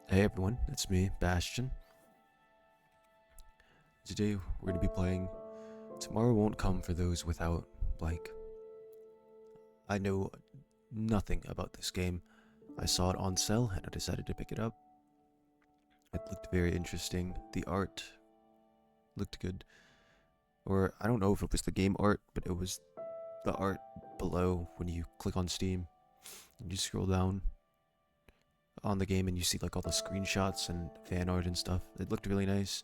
Hey everyone, it's me, Bastion. Today we're going to be playing Tomorrow Won't Come for Those Without Blank. I know nothing about this game. I saw it on sale and I decided to pick it up. It looked very interesting. The art looked good. Or I don't know if it was the game art, but it was the art below when you click on Steam. And you scroll down on the game and you see like all the screenshots and fan art and stuff. It looked really nice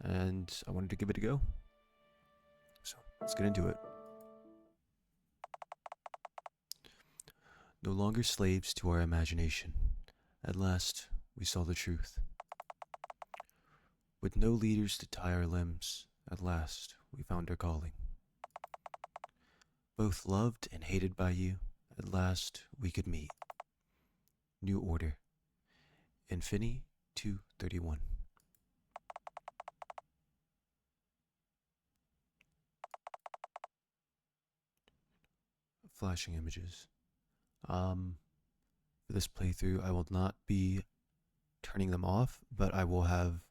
and I wanted to give it a go. So let's get into it. No longer slaves to our imagination. At last, we saw the truth. With no leaders to tie our limbs, at last, we found our calling. Both loved and hated by you, at last, we could meet. New Order. Infini 231. Flashing images. For this playthrough, I will not be turning them off, but I will have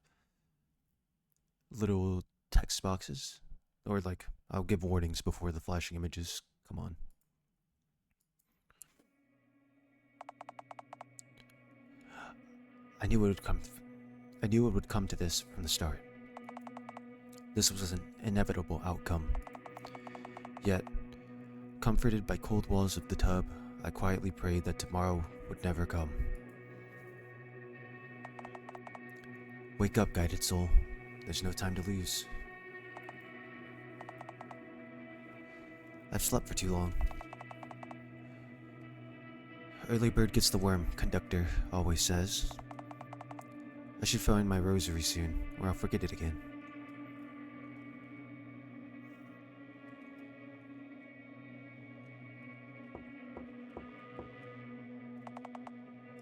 little text boxes, or like I'll give warnings before the flashing images come on. I knew it would come to this from the start. This was an inevitable outcome. Yet, comforted by cold walls of the tub, I quietly prayed that tomorrow would never come. Wake up, guided soul. There's no time to lose. I've slept for too long. Early bird gets the worm, conductor always says. I should find my rosary soon, or I'll forget it again.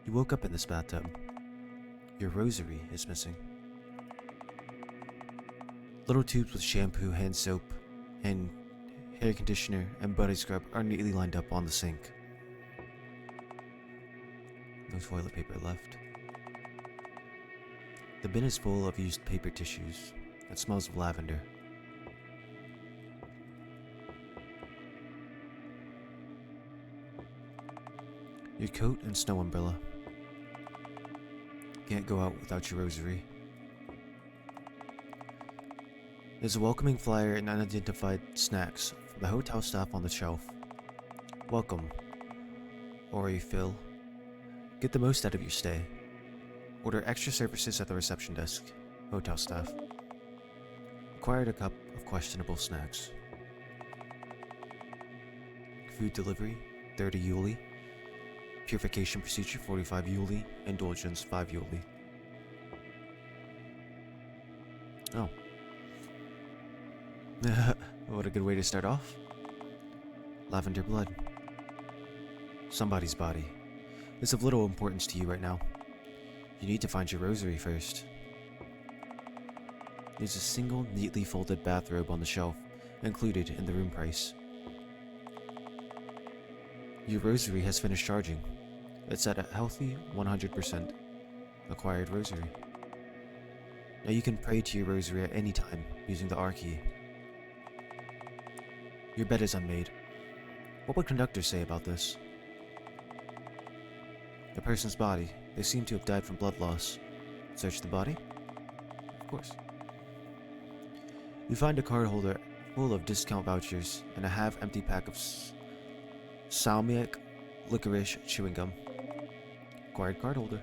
You woke up in this bathtub. Your rosary is missing. Little tubes with shampoo, hand soap, and hair conditioner and body scrub are neatly lined up on the sink. No toilet paper left. The bin is full of used paper tissues. It smells of lavender. Your coat and snow umbrella. Can't go out without your rosary. There's a welcoming flyer and unidentified snacks from the hotel staff on the shelf. Welcome, Ori Phil. Get the most out of your stay. Order extra services at the reception desk. Hotel staff. Required a cup of questionable snacks. Food delivery, 30 Yuli. Purification procedure, 45 Yuli. Indulgence, 5 Yuli. Oh. What a good way to start off. Lavender blood. Somebody's body. It's of little importance to you right now. You need to find your rosary first. There's a single neatly folded bathrobe on the shelf, included in the room price. Your rosary has finished charging. It's at a healthy 100% acquired rosary. Now you can pray to your rosary at any time using the R key. Your bed is unmade. What would conductors say about this? A person's body. They seem to have died from blood loss. Search the body? Of course. You find a card holder full of discount vouchers and a half-empty pack of salmiak licorice chewing gum. Acquired card holder.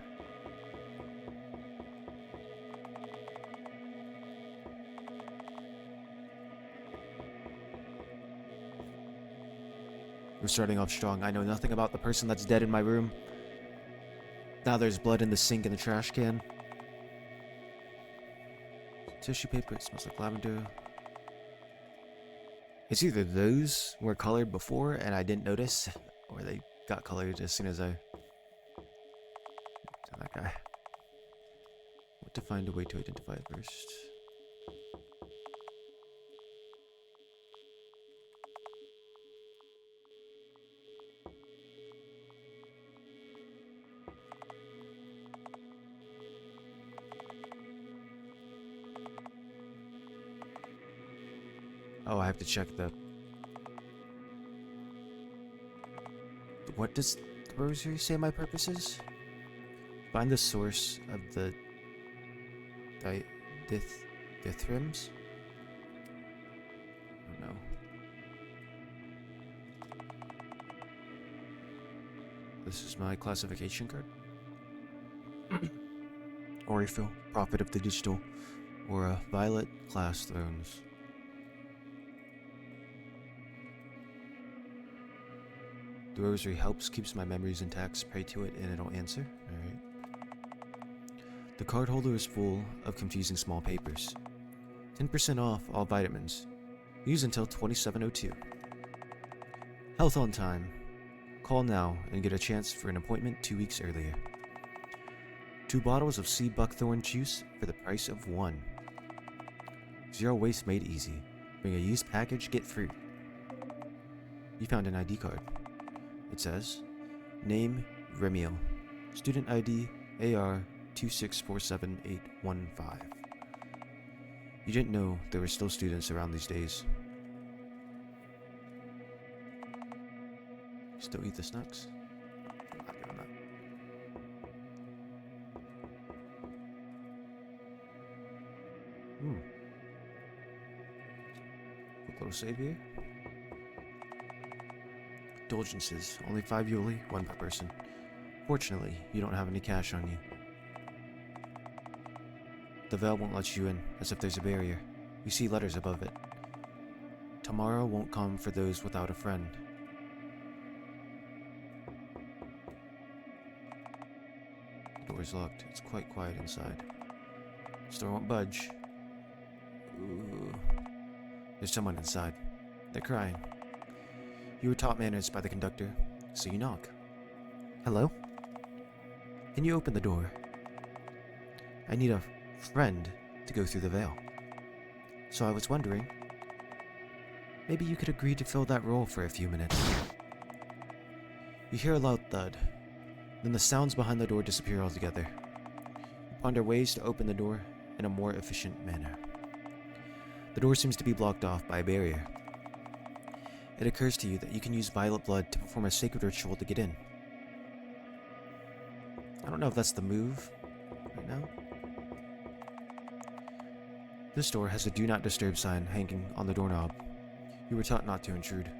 We're starting off strong. I know nothing about the person that's dead in my room. Now there's blood in the sink and the trash can. Tissue paper, it smells like lavender. It's either those were colored before and I didn't notice, or they got colored as soon as I... That guy. What to find a way to identify it first. Oh, I have to check the... What does the rosary say my purpose is? Find the source of the... Dithrims? Oh no. This is my classification card. Orifil, Prophet of the Digital, or a Violet Class Thrones. The rosary helps, keeps my memories intact. Pray to it and it'll answer. Alright. The card holder is full of confusing small papers. 10% off all vitamins. Use until 2702. Health on time. Call now and get a chance for an appointment 2 weeks earlier. 2 bottles of sea buckthorn juice for the price of 1. Zero waste made easy. Bring a used package, get free. You found an ID card. It says, name Remiel, student ID AR 2647815. You didn't know there were still students around these days. Still eat the snacks? Not doing that. Quick little save here. Indulgences. Only 5 Yuli, 1 per person. Fortunately, you don't have any cash on you. The veil won't let you in, as if there's a barrier. You see letters above it. Tomorrow won't come for those without a friend. The door's locked. It's quite quiet inside. Store won't budge. Ooh. There's someone inside. They're crying. You were taught manners by the conductor, so you knock. Hello? Can you open the door? I need a friend to go through the veil. So I was wondering, maybe you could agree to fill that role for a few minutes. You hear a loud thud, then the sounds behind the door disappear altogether. You ponder ways to open the door in a more efficient manner. The door seems to be blocked off by a barrier. It occurs to you that you can use violet blood to perform a sacred ritual to get in. I don't know if that's the move right now. This door has a do not disturb sign hanging on the doorknob. You were taught not to intrude.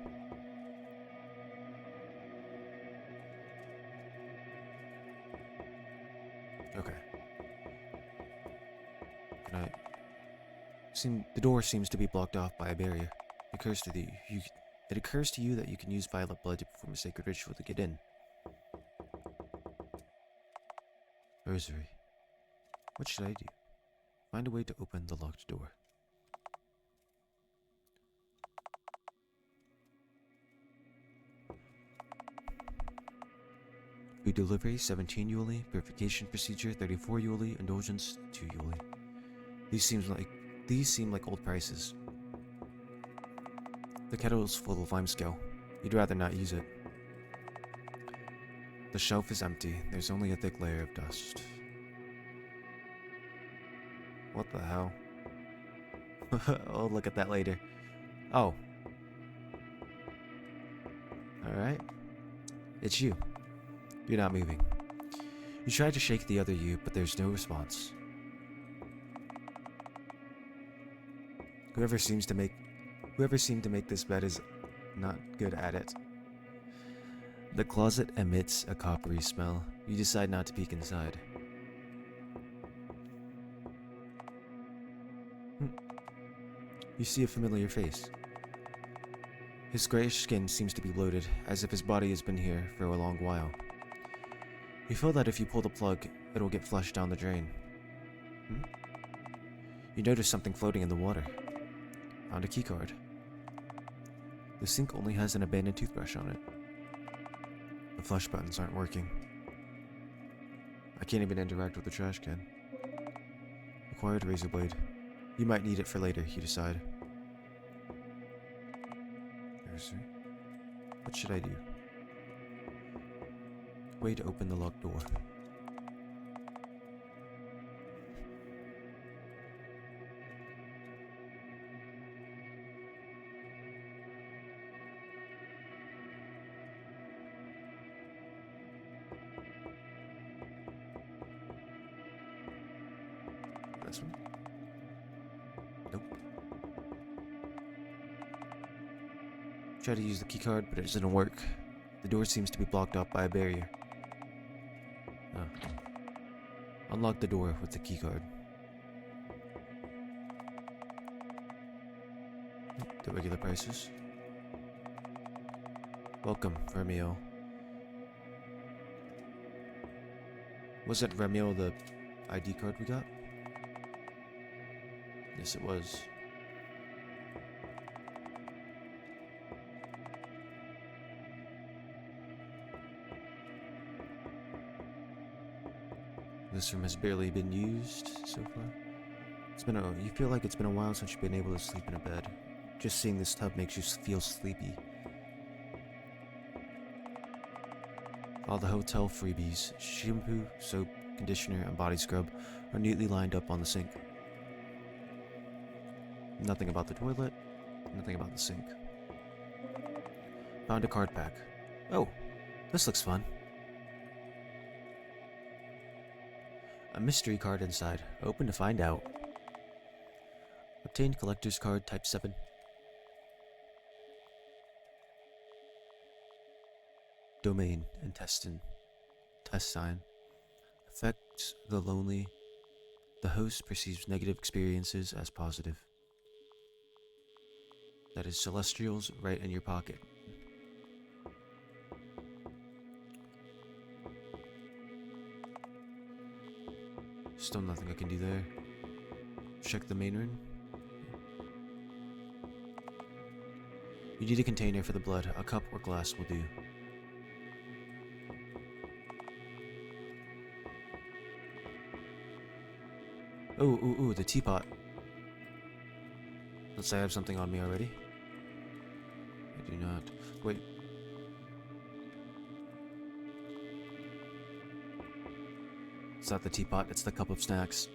Okay. The door seems to be blocked off by a barrier. It occurs to you that you can use violet blood to perform a sacred ritual to get in. Rosary. What should I do? Find a way to open the locked door. Food delivery, 17 Yuli. Purification procedure, 34 Yuli. Indulgence, 2 Yuli. These seem like old prices. The kettle is full of limescale. You'd rather not use it. The shelf is empty. There's only a thick layer of dust. What the hell? I'll look at that later. Oh. Alright. It's you. You're not moving. You try to shake the other you, but there's no response. Whoever seemed to make this bed is not good at it. The closet emits a coppery smell. You decide not to peek inside. You see a familiar face. His grayish skin seems to be bloated, as if his body has been here for a long while. You feel that if you pull the plug, it'll get flushed down the drain. You notice something floating in the water. Found a keycard. The sink only has an abandoned toothbrush on it. The flush buttons aren't working. I can't even interact with the trash can. Acquired razor blade. You might need it for later, you decide. What should I do? Way to open the locked door. This one? Nope. Try to use the keycard, but it doesn't work. The door seems to be blocked off by a barrier. Unlock the door with the keycard. The regular prices. Welcome, Romeo. Was it Romeo the ID card we got? Yes, it was. This room has barely been used so far. You feel like it's been a while since you've been able to sleep in a bed. Just seeing this tub makes you feel sleepy. All the hotel freebies, shampoo, soap, conditioner, and body scrub are neatly lined up on the sink. Nothing about the toilet, nothing about the sink. Found a card pack. Oh, this looks fun. A mystery card inside. Open to find out. Obtained collector's card type 7. Domain, intestine. Affects the lonely. The host perceives negative experiences as positive. That is celestials right in your pocket. Still nothing I can do there. Check the main room. You need a container for the blood. A cup or glass will do. Ooh, the teapot. Let's say I have something on me already. I do not. Wait. It's not the teapot, it's the cup of snacks.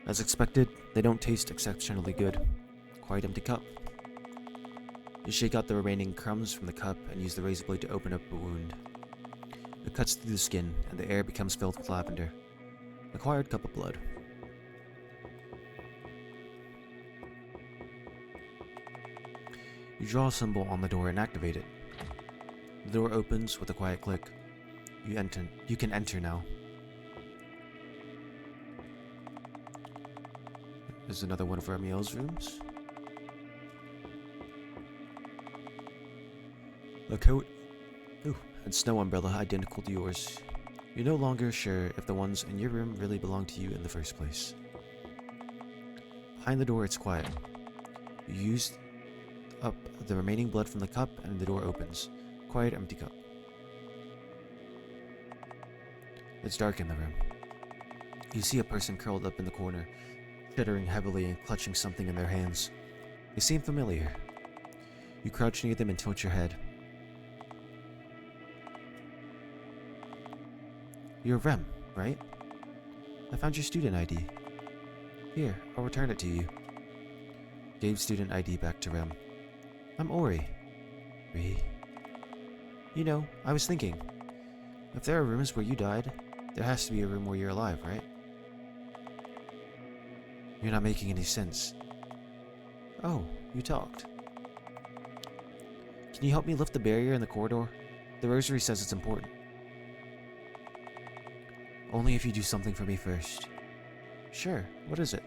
As expected, they don't taste exceptionally good. Quite empty cup. You shake out the remaining crumbs from the cup and use the razor blade to open up a wound. It cuts through the skin, and the air becomes filled with lavender. Acquired cup of blood. You draw a symbol on the door and activate it. The door opens with a quiet click. You can enter now. There's another one of Romeo's rooms. A coat and snow umbrella identical to yours. You're no longer sure if the ones in your room really belong to you in the first place. Behind the door, it's quiet. You use up the remaining blood from the cup and the door opens. Quiet, empty cup. It's dark in the room. You see a person curled up in the corner, shuddering heavily and clutching something in their hands. They seem familiar. You crouch near them and tilt your head. You're Rem, right? I found your student ID. Here, I'll return it to you. Gave student ID back to Rem. I'm Ori. You know, I was thinking, if there are rooms where you died, there has to be a room where you're alive, right? You're not making any sense. Oh, you talked. Can you help me lift the barrier in the corridor? The rosary says it's important. Only if you do something for me first. Sure, what is it?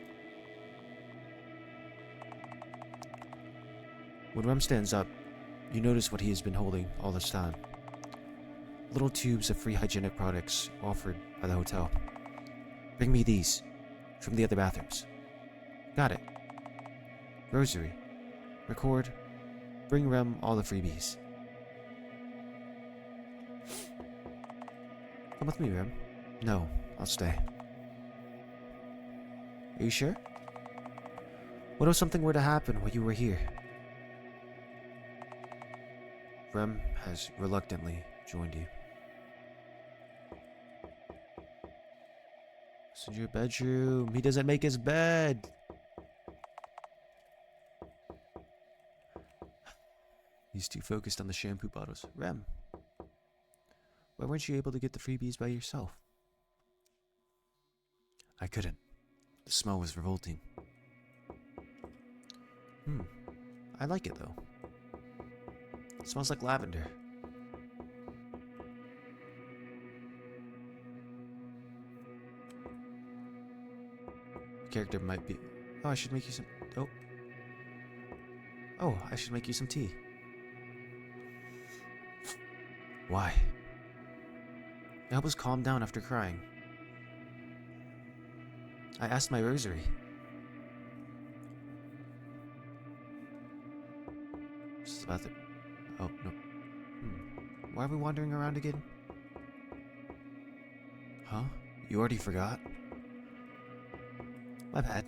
When Rem stands up, you notice what he has been holding all this time. Little tubes of free hygienic products offered by the hotel. Bring me these, from the other bathrooms. Got it. Rosary. Record. Bring Rem all the freebies. Come with me, Rem. No, I'll stay. Are you sure? What if something were to happen while you were here? Rem has reluctantly joined you. It's in your bedroom. He doesn't make his bed. He's too focused on the shampoo bottles. Rem, why weren't you able to get the freebies by yourself? I couldn't. The smell was revolting. I like it though. It smells like lavender. The character might be... Oh, I should make you some... Oh, I should make you some tea. Why? Help us calm down after crying. I asked my rosary. This is about the... Oh, no. Why are we wandering around again? Huh? You already forgot? My bad.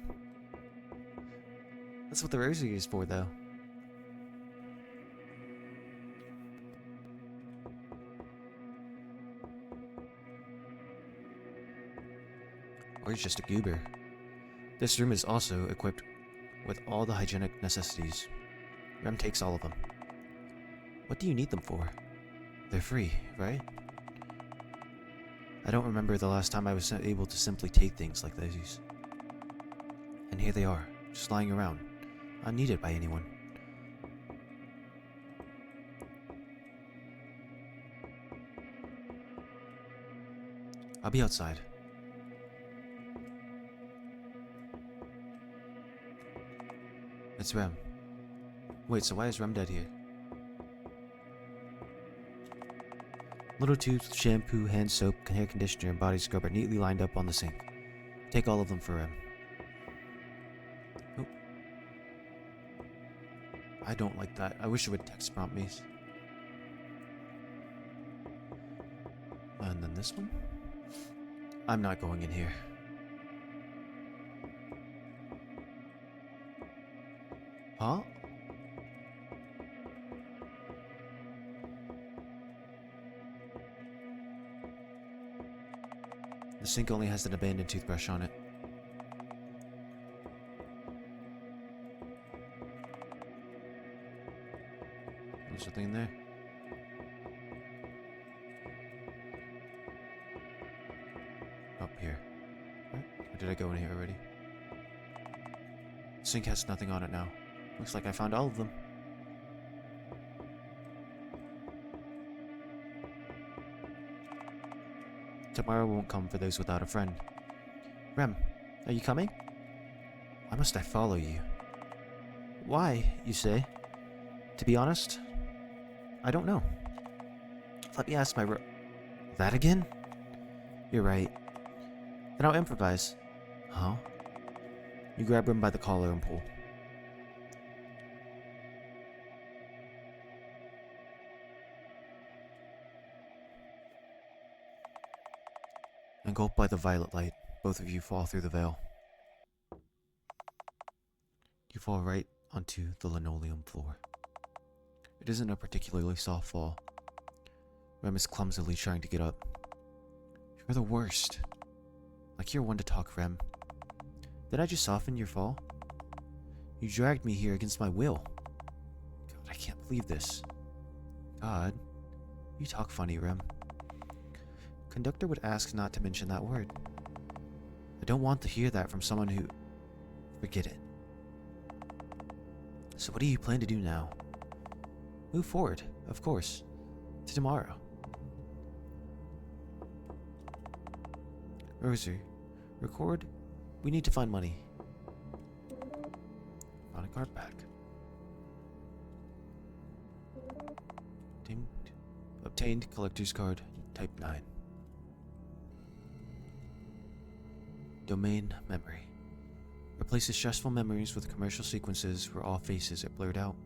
That's what the rosary is for, though. Or he's just a goober. This room is also equipped with all the hygienic necessities. Rem takes all of them. What do you need them for? They're free, right? I don't remember the last time I was able to simply take things like these. And here they are, just lying around, unneeded by anyone. I'll be outside. It's Rem. Wait, so why is Rem dead here? Little tubes with shampoo, hand soap, hair conditioner, and body scrub are neatly lined up on the sink. Take all of them for Rem. Oh. I don't like that. I wish it would text prompt me. And then this one? I'm not going in here. Huh? The sink only has an abandoned toothbrush on it. There's something in there. Up here. Or did I go in here already? The sink has nothing on it now. Looks like I found all of them. Tomorrow won't come for those without a friend. Rem, are you coming? Why must I follow you? Why, you say? To be honest, I don't know. Let me ask my That again? You're right. Then I'll improvise. Huh? You grab Rem by the collar and pull. Engulfed by the violet light, both of you fall through the veil. You fall right onto the linoleum floor. It isn't a particularly soft fall. Rem is clumsily trying to get up. You're the worst. Like you're one to talk, Rem. Did I just soften your fall? You dragged me here against my will. God, I can't believe this. God, you talk funny, Rem. Conductor would ask not to mention that word. I don't want to hear that from someone who... Forget it. So what do you plan to do now? Move forward, of course. To tomorrow. Rosary. Record. We need to find money. Found a card back. Obtained collector's card, type 9. Domain memory. Replaces stressful memories with commercial sequences where all faces are blurred out.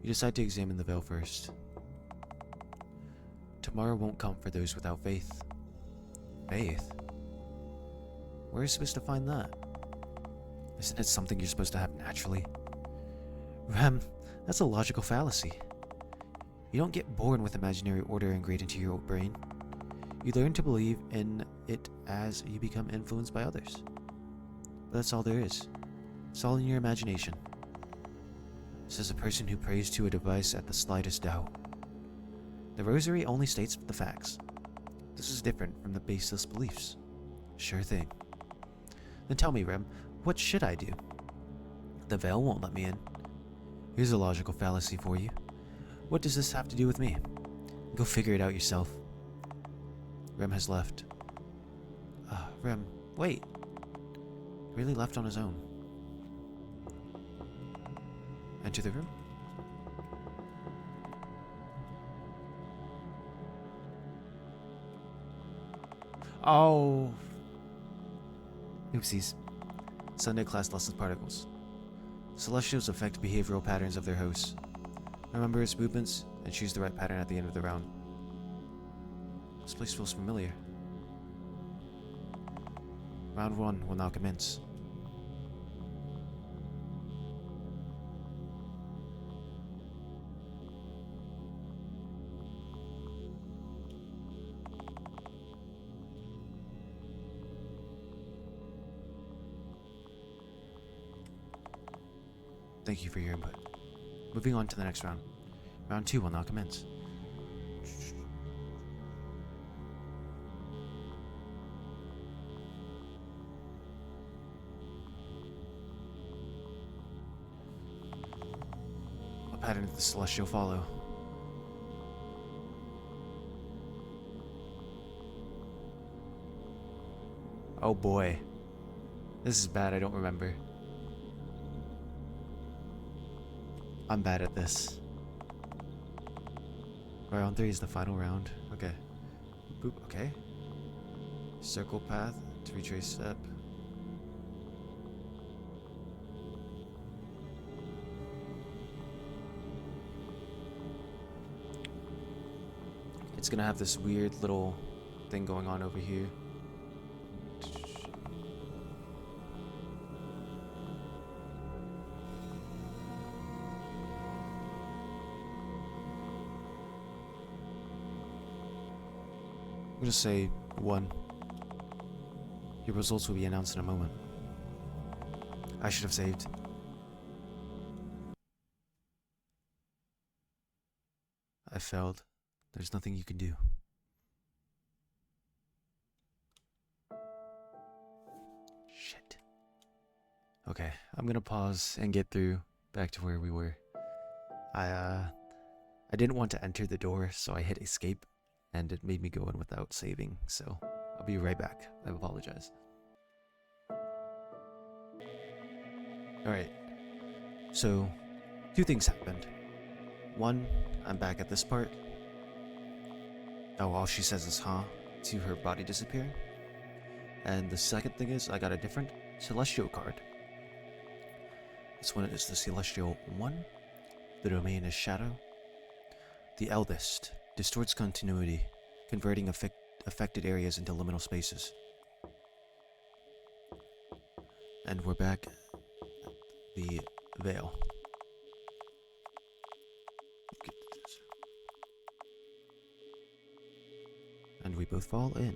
You decide to examine the veil first. Tomorrow won't come for those without faith. Faith? Where are you supposed to find that? Isn't it something you're supposed to have naturally? Rem, that's a logical fallacy. You don't get born with imaginary order ingrained into your brain. You learn to believe in it as you become influenced by others. But that's all there is. It's all in your imagination. Says a person who prays to a device at the slightest doubt. The rosary only states the facts. This is different from the baseless beliefs. Sure thing. Then tell me, Rem, what should I do? The veil won't let me in. Here's a logical fallacy for you. What does this have to do with me? Go figure it out yourself. Rem has left. Rem, wait. He really left on his own. Enter the room. Oh. Oopsies. Sunday class lessons particles. Celestials affect behavioral patterns of their hosts. Remember its movements and choose the right pattern at the end of the round. This place feels familiar. Round 1 will now commence. Thank you for your input. Moving on to the next round. Round 2 will now commence. What pattern did the celestial follow? Oh boy. This is bad, I don't remember. I'm bad at this. Round 3 is the final round. Okay. Boop, okay. Circle path to retrace step. It's gonna have this weird little thing going on over here. I'm gonna say 1. Your results will be announced in a moment. I should have saved. I failed. There's nothing you can do. Shit. Okay, I'm gonna pause and get through back to where we were. I didn't want to enter the door, so I hit escape. And it made me go in without saving, so I'll be right back. I apologize. Alright, so 2 things happened. 1, I'm back at this part. Oh, all she says is huh to her body disappearing. And the second thing is I got a different Celestial card. This one is the Celestial 1. The domain is Shadow. The Eldest distorts continuity, converting affected areas into liminal spaces. And we're back at the veil. And we both fall in.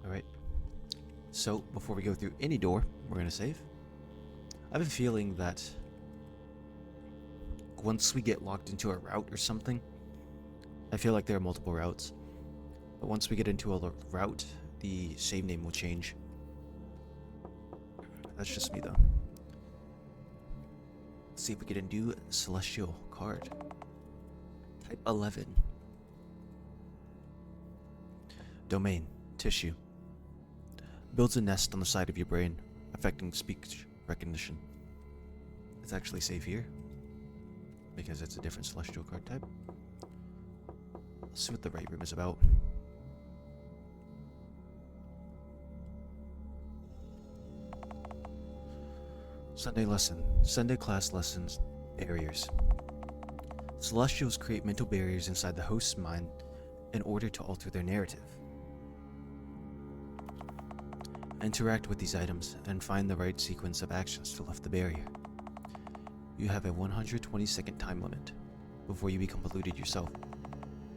Alright. So, before we go through any door, we're going to save. I have a feeling that once we get locked into a route or something, I feel like there are multiple routes. But once we get into a route, the save name will change. That's just me though. Let's see if we get a new Celestial card. Type 11. Domain, tissue. Builds a nest on the side of your brain, affecting speech recognition. It's actually safe here, because it's a different Celestial card type. Let's see what the right room is about. Sunday lesson. Sunday class lessons. Barriers. Celestials create mental barriers inside the host's mind in order to alter their narrative. Interact with these items and find the right sequence of actions to lift the barrier. You have a 120-second time limit before you become polluted yourself.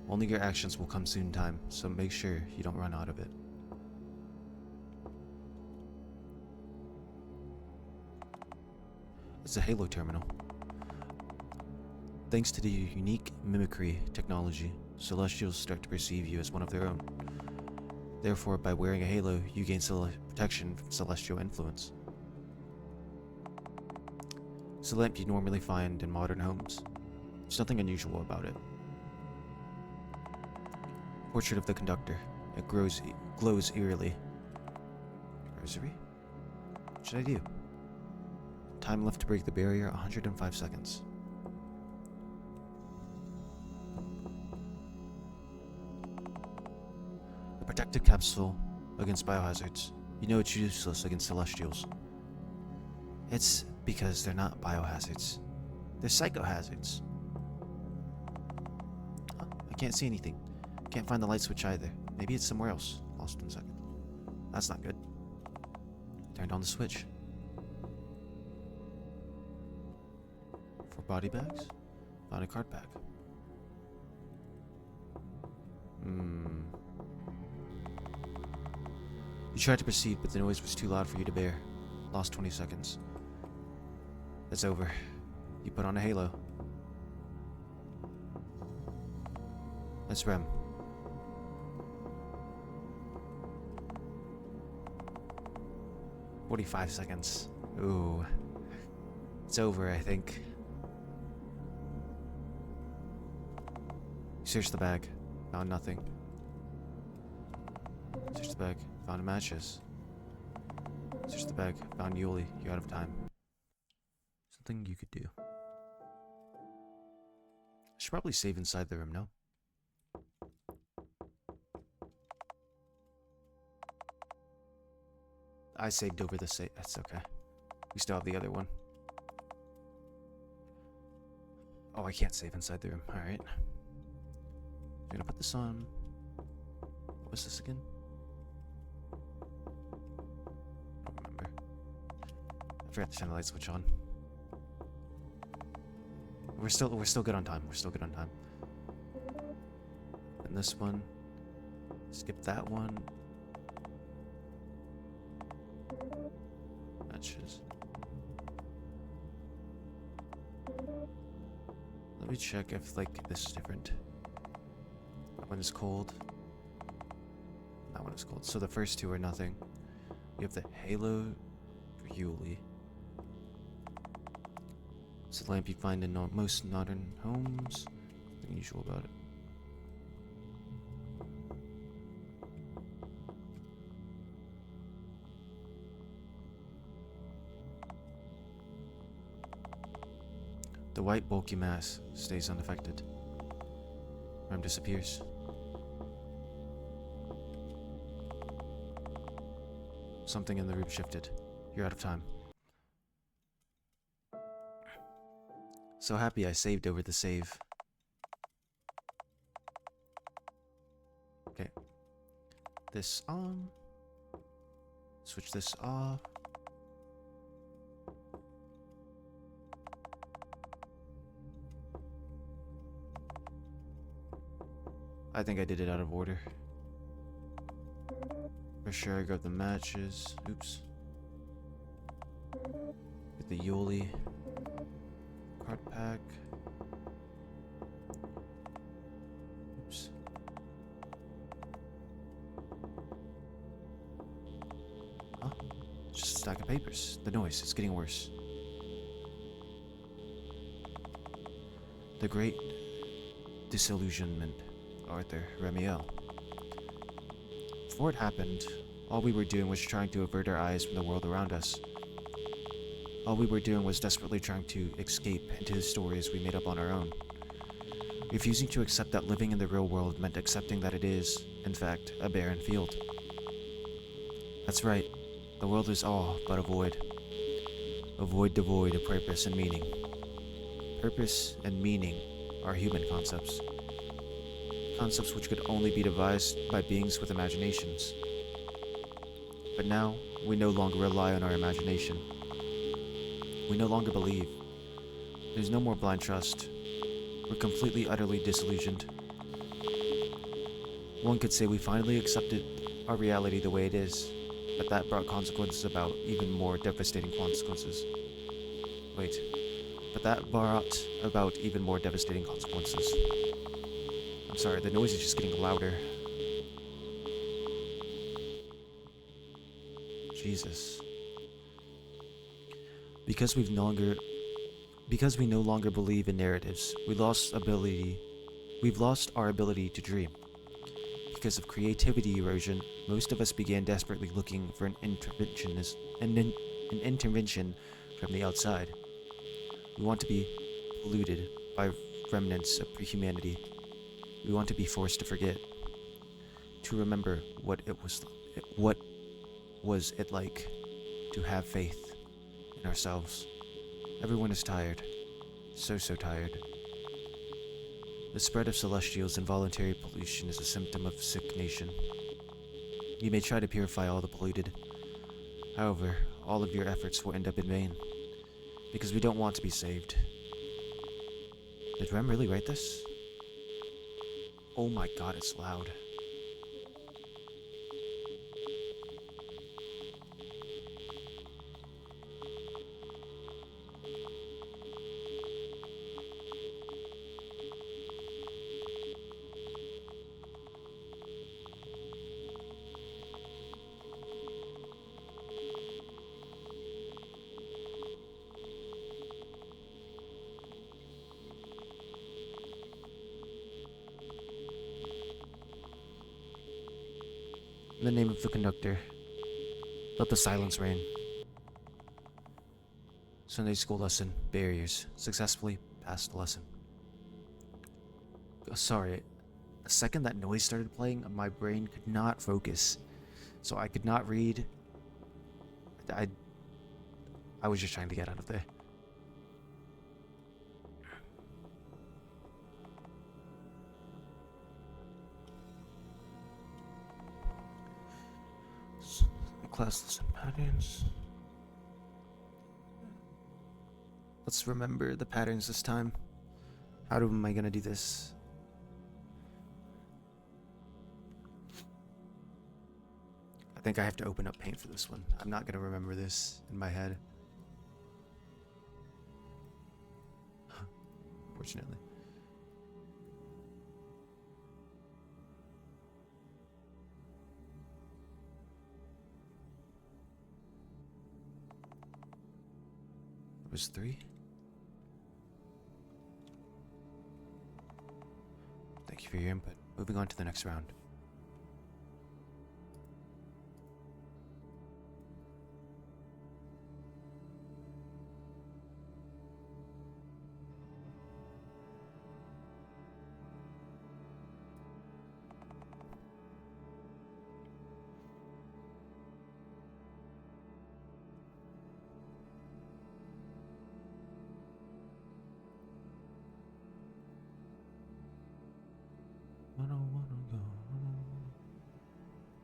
Only your actions will consume time, so make sure you don't run out of it. It's a Halo terminal. Thanks to the unique mimicry technology, Celestials start to perceive you as one of their own. Therefore, by wearing a halo, you gain protection from celestial influence. It's a lamp you normally find in modern homes. There's nothing unusual about it. Portrait of the conductor. It glows eerily. Rosary? What should I do? Time left to break the barrier, 105 seconds. A protective capsule against biohazards. You know it's useless against Celestials. It's because they're not biohazards. They're psychohazards. Huh, I can't see anything. Can't find the light switch either. Maybe it's somewhere else. Lost in a second. That's not good. Turned on the switch. 4 body bags? Found a card pack. You tried to proceed, but the noise was too loud for you to bear. Lost 20 seconds. It's over. You put on a halo. That's REM. "45 seconds. Ooh. It's over, I think. Search the bag. Found nothing. Search the bag. Found matches. Search the bag. Found Yuli. You're out of time. Something you could do. I should probably save inside the room, no? I saved over the save. That's okay. We still have the other one. Oh, I can't save inside the room. Alright. I'm gonna put this on. What was this again? I don't remember. I forgot to turn the light switch on. We're still good on time. We're still good on time. And this one. Skip that one. Matches. Let me check if this is different. That one is cold. That one is cold. So the first two are nothing. You have the halo for Yuli. It's a lamp you find in most modern homes. Nothing unusual about it. The white bulky mass stays unaffected. REM disappears. Something in the room shifted. You're out of time. So happy I saved over the save. Okay. This on. Switch this off. I think I did it out of order. For sure, I grabbed the matches. Oops. Get the Yoli. Card pack. Oops. Huh? Just a stack of papers. The noise, it's getting worse. The Great Disillusionment. Arthur Remiel. Before it happened, all we were doing was trying to avert our eyes from the world around us. All we were doing was desperately trying to escape into the stories we made up on our own. Refusing to accept that living in the real world meant accepting that it is, in fact, a barren field. That's right, the world is all but a void. A void devoid of purpose and meaning. Purpose and meaning are human concepts. Concepts which could only be devised by beings with imaginations. But now, we no longer rely on our imagination. We no longer believe. There's no more blind trust. We're completely, utterly disillusioned. One could say we finally accepted our reality the way it is, but that brought consequences about even more devastating consequences. Wait, but that brought about even more devastating consequences. I'm sorry, the noise is just getting louder. Jesus. Because we no longer believe in narratives, we've lost our ability to dream. Because of creativity erosion, most of us began desperately looking for an intervention from the outside. We want to be polluted by remnants of humanity. We want to be forced to forget, to remember what was it like to have faith in ourselves. Everyone is tired, so tired. The spread of celestials and voluntary pollution is a symptom of sick nation. You may try to purify all the polluted. However, all of your efforts will end up in vain, because we don't want to be saved. Did Rem really write this? Oh my god, it's loud. In the name of the conductor, let the silence reign. Sunday school lesson, barriers. Successfully passed the lesson. Sorry, the second that noise started playing, my brain could not focus. So I could not read. I was just trying to get out of there. Class lesson patterns. Let's remember the patterns this time. How am I gonna do this? I think I have to open up Paint for this one. I'm not gonna remember this in my head. Fortunately. It was 3. Thank you for your input. Moving on to the next round.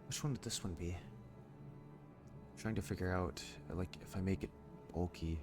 Which one would this one be? I'm trying to figure out, like, if I make it bulky.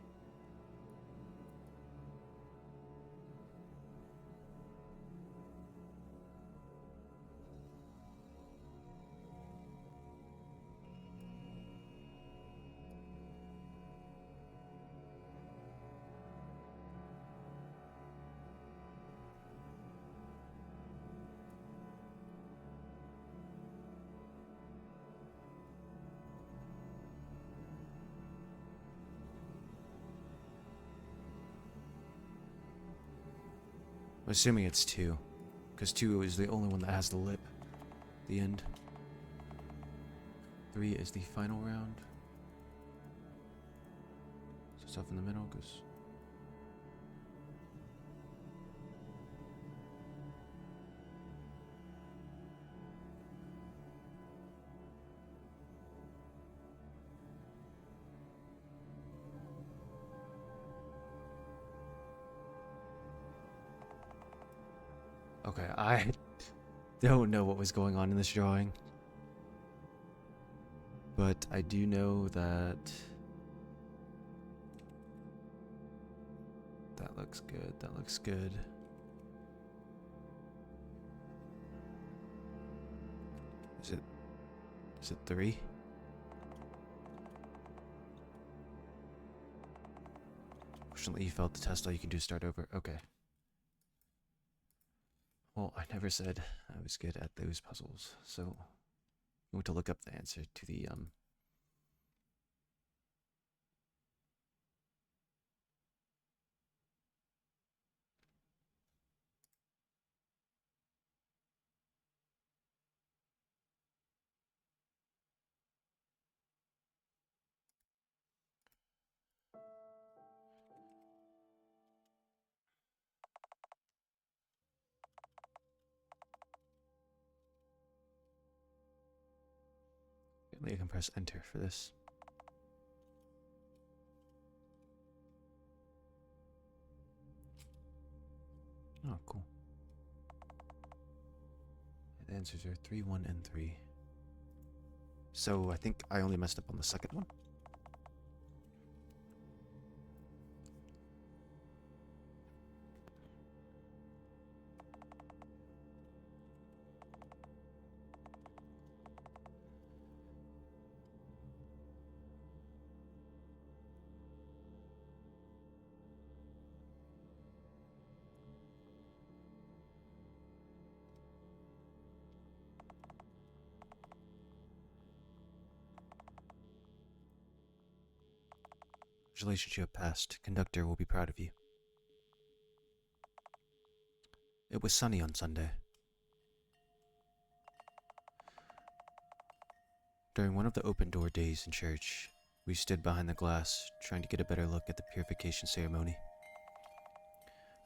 I'm assuming it's 2, because 2 is the only one that has the lip. The end. 3 is the final round. So stuff in the middle goes. Okay, I don't know what was going on in this drawing. But I do know that... That looks good, that looks good. Is it 3? Fortunately, you failed the test. All you can do is start over. Okay. Well, I never said I was good at those puzzles, so I'm going to look up the answer to the I can press enter for this. Oh, cool. The answers are 3, 1, and 3. So I think I only messed up on the second one. Congratulations, you have passed. Conductor will be proud of you. It was sunny on Sunday. During one of the open door days in church, we stood behind the glass, trying to get a better look at the purification ceremony.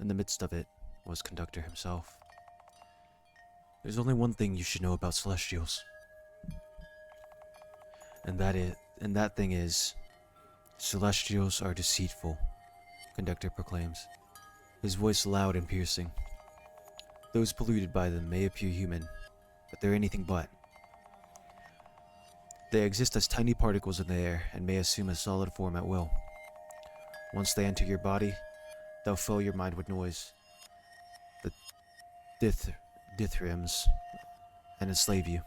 In the midst of it was Conductor himself. There's only one thing you should know about Celestials. And that thing is, Celestials are deceitful, Conductor proclaims, his voice loud and piercing. Those polluted by them may appear human, but they're anything but. They exist as tiny particles in the air and may assume a solid form at will. Once they enter your body, they'll fill your mind with noise, the dithyrambs, and enslave you.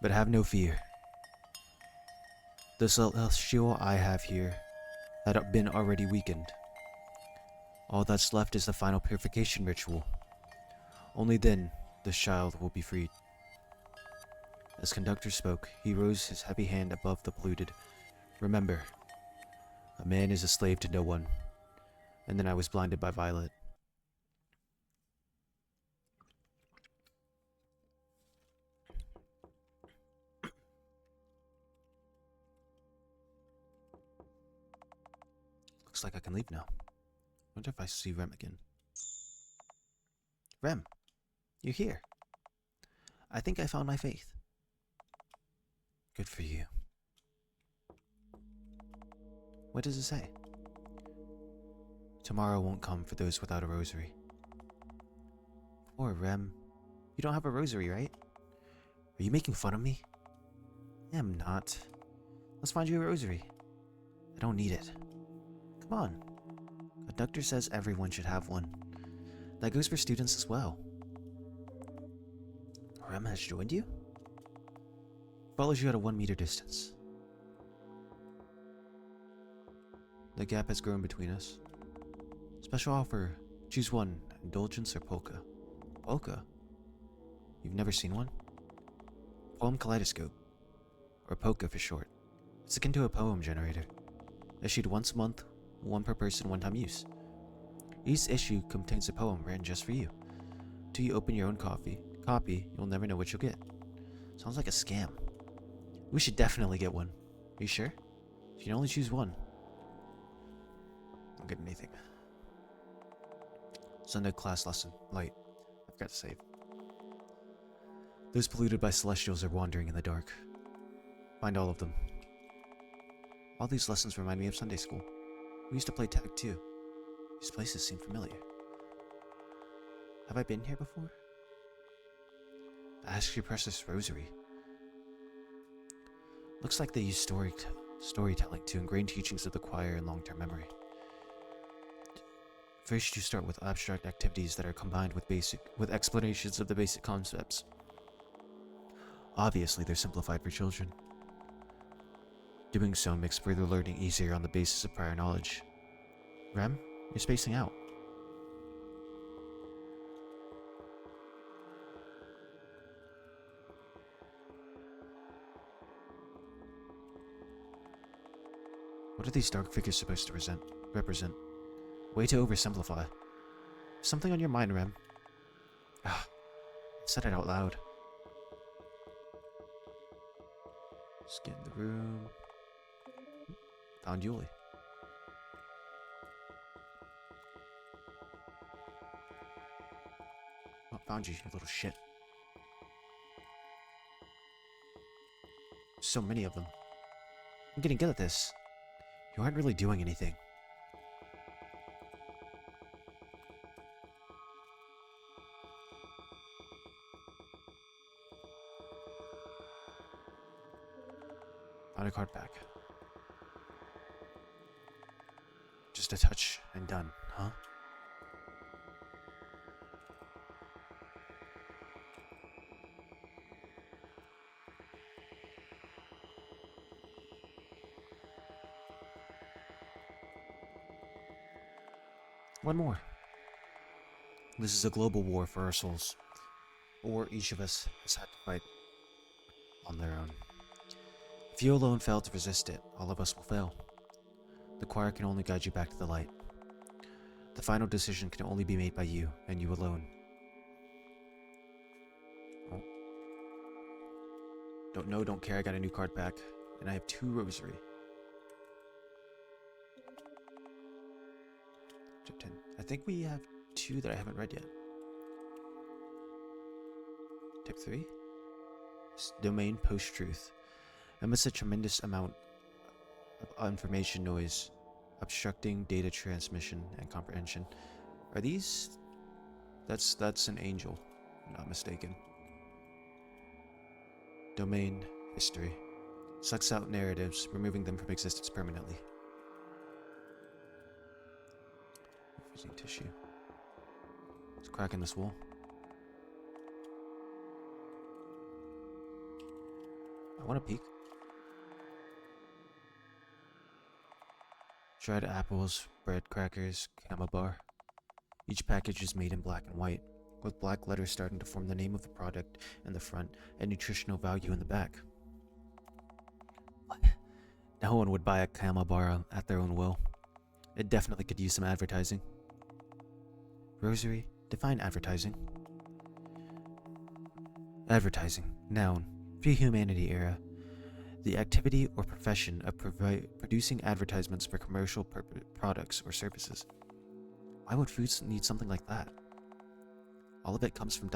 But have no fear. The celestial I have here had been already weakened. All that's left is the final purification ritual. Only then this child will be freed. As Conductor spoke, he rose his heavy hand above the polluted. Remember, a man is a slave to no one. And then I was blinded by Violet. Looks like I can leave now. Wonder if I see Rem again. Rem, you're here. I think I found my faith. Good for you. What does it say? Tomorrow won't come for those without a rosary. Poor Rem. You don't have a rosary, right? Are you making fun of me? I'm not. Let's find you a rosary. I don't need it. Come on. Conductor says everyone should have one. That goes for students as well. Rem has joined you? Follows you at a 1 meter distance. The gap has grown between us. Special offer. Choose one. Indulgence or polka. Polka? You've never seen one? Poem kaleidoscope. Or polka for short. It's akin to a poem generator. Issued once a month, one per person, one-time use. Each issue contains a poem written just for you. Till you open your own copy, you'll never know what you'll get. Sounds like a scam. We should definitely get one. Are you sure? You can only choose one. Don't get anything. Sunday class lesson. Light. I forgot to save. Those polluted by celestials are wandering in the dark. Find all of them. All these lessons remind me of Sunday school. We used to play tag too. These places seem familiar. Have I been here before? Ask your precious rosary. Looks like they use storytelling to ingrain teachings of the choir in long-term memory. First, you start with abstract activities that are combined with explanations of the basic concepts. Obviously, they're simplified for children. Doing so makes further learning easier on the basis of prior knowledge. Rem, you're spacing out. What are these dark figures supposed to represent? Way to oversimplify. Something on your mind, Rem? Ah, I said it out loud. Just get in the room. Found Yuli. Oh, found you, you little shit. So many of them. I'm getting good at this. You aren't really doing anything. Found a card back. Just a touch and done, huh? One more. This is a global war for our souls. A war each of us has had to fight on their own. If you alone fail to resist it, all of us will fail. The choir can only guide you back to the light. The final decision can only be made by you, and you alone. Oh. Don't know, don't care, I got a new card back. And I have 2 rosary. Chapter 10. I think we have 2 that I haven't read yet. Tip 3. Domain post-truth. Amidst a tremendous amount of information noise, obstructing data transmission and comprehension. Are these... That's an angel, if I'm not mistaken. Domain history. Sucks out narratives, removing them from existence permanently. Freezing tissue. There's a crack in this wall. I want to peek. Dried apples, bread crackers, Kama bar. Each package is made in black and white, with black letters starting to form the name of the product in the front and nutritional value in the back. What? No one would buy a Kama bar at their own will. It definitely could use some advertising. Rosary, define advertising. Advertising, noun, pre-humanity era. The activity or profession of producing advertisements for commercial products or services. Why would foods need something like that? All of it comes from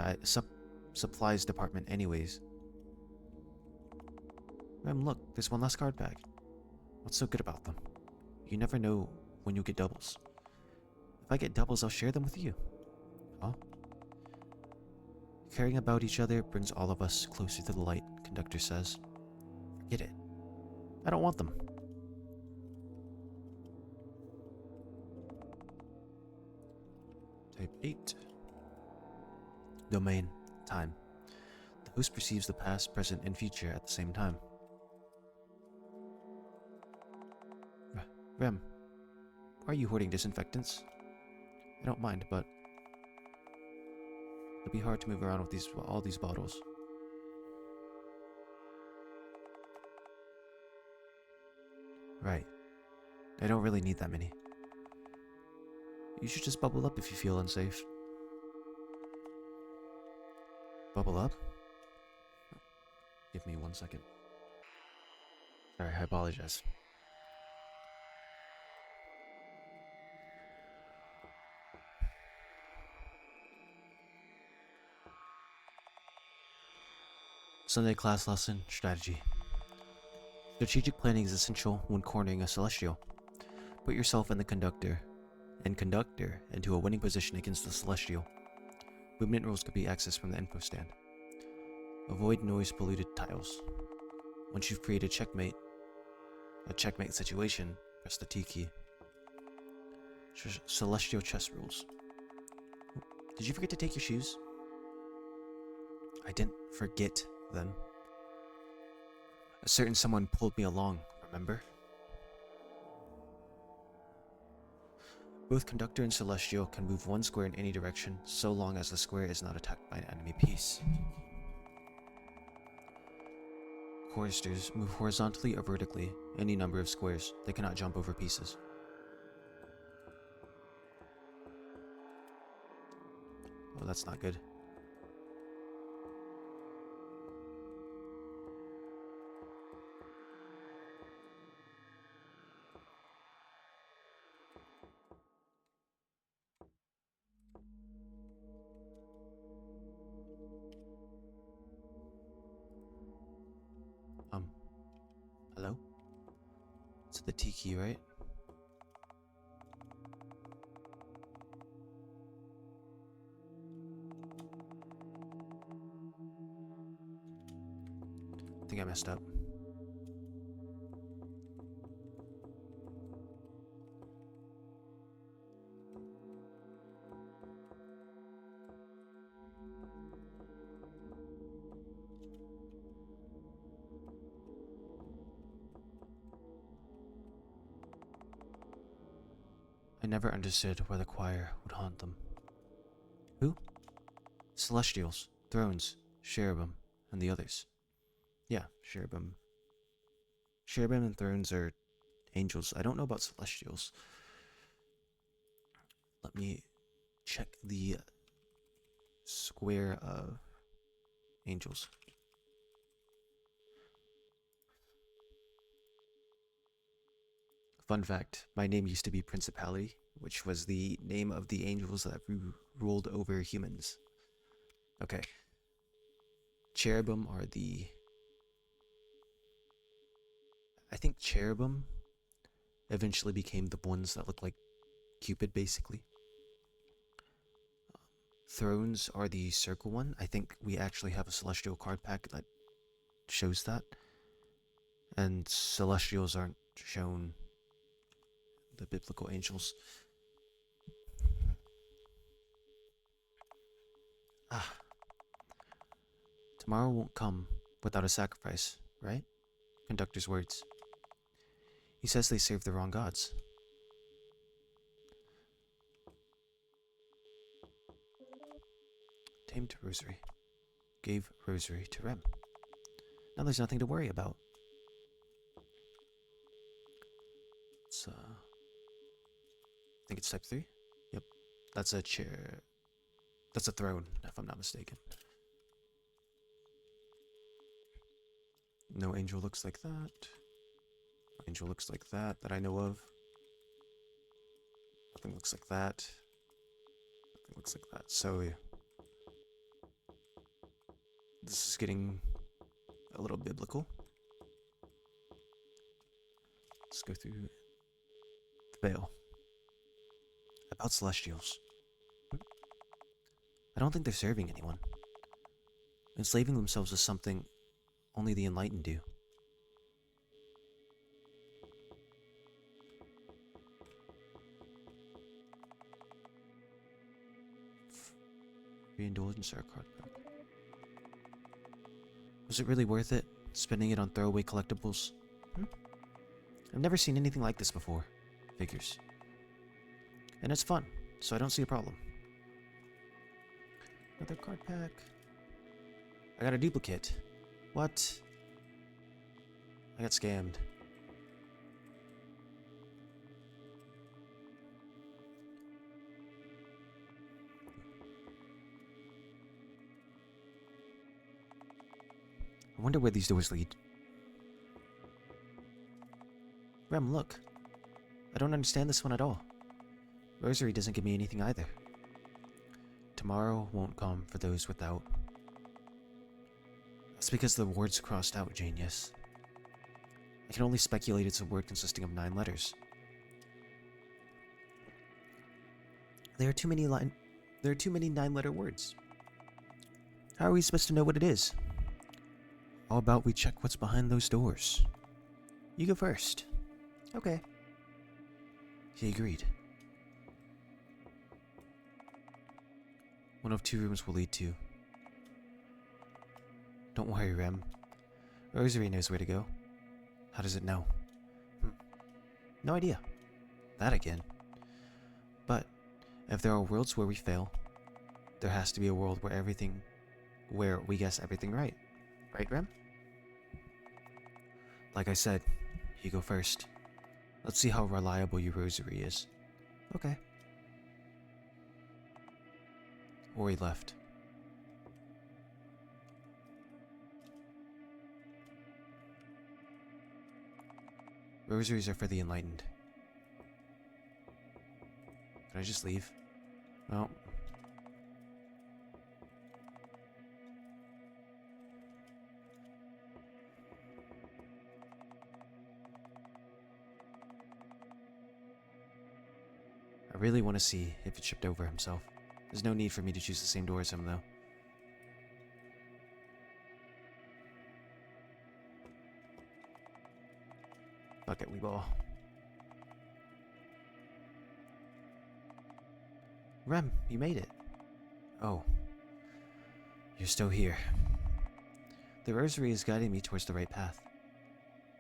supplies department anyways. Rem, look, there's one last card back. What's so good about them? You never know when you'll get doubles. If I get doubles, I'll share them with you. Oh? Caring about each other brings all of us closer to the light, conductor says. Forget it. I don't want them. Type 8. Domain. Time. The host perceives the past, present, and future at the same time. Rem, why are you hoarding disinfectants? I don't mind, but it'll be hard to move around with all these bottles. Right. I don't really need that many. You should just bubble up if you feel unsafe. Bubble up? Give me 1 second. Sorry, I apologize. Sunday class lesson, strategy. Strategic planning is essential when cornering a celestial. Put yourself in the conductor into a winning position against the celestial. Movement rules could be accessed from the info stand. Avoid noise-polluted tiles. Once you've created a checkmate situation, press the T key. Celestial chess rules. Did you forget to take your shoes? I didn't forget them. A certain someone pulled me along, remember? Both Conductor and Celestial can move one square in any direction, so long as the square is not attacked by an enemy piece. Choristers move horizontally or vertically, any number of squares. They cannot jump over pieces. Oh, that's not good. Hello? It's the T key, right? I think I messed up. I never understood why the choir would haunt them. Who? Celestials, thrones, cherubim, and the others. Yeah, cherubim. Cherubim and thrones are angels. I don't know about celestials. Let me check the square of angels. Fun fact, my name used to be Principality, which was the name of the angels that ruled over humans. Okay. Cherubim are the... I think cherubim eventually became the ones that look like Cupid, basically. Thrones are the circle one. I think we actually have a celestial card pack that shows that. And celestials aren't shown, the biblical angels. Ah. Tomorrow won't come without a sacrifice, right? Conductor's words. He says they serve the wrong gods. Tamed Rosary. Gave Rosary to Rem. Now there's nothing to worry about. It's, I think it's type 3? Yep. That's a chair. That's a throne, if I'm not mistaken. No angel looks like that. No angel looks like that I know of. Nothing looks like that. Nothing looks like that. So, yeah. This is getting a little biblical. Let's go through the veil. About celestials. I don't think they're serving anyone. Enslaving themselves is something only the enlightened do. Reindulgence or card pack. Was it really worth it, spending it on throwaway collectibles? I've never seen anything like this before. Figures. And it's fun, so I don't see a problem. Another card pack. I got a duplicate. What? I got scammed. I wonder where these doors lead. Rem, look. I don't understand this one at all. Rosary doesn't give me anything either. Tomorrow won't come for those without. That's because the word's crossed out, genius. I can only speculate it's a word consisting of 9 letters. There are too many 9-letter words. How are we supposed to know what it is? How about we check what's behind those doors? You go first. Okay. He agreed. One of two rooms will lead to. Don't worry, Rem. Rosary knows where to go. How does it know? No idea. That again. But if there are worlds where we fail, there has to be a world where we guess everything right. Right, Rem? Like I said, you go first. Let's see how reliable your rosary is. Okay. Ori left. Rosaries are for the enlightened. Can I just leave? No. I really want to see if it tripped over himself. There's no need for me to choose the same door as him, though. Fuck it, we ball. Rem, you made it. Oh. You're still here. The rosary is guiding me towards the right path.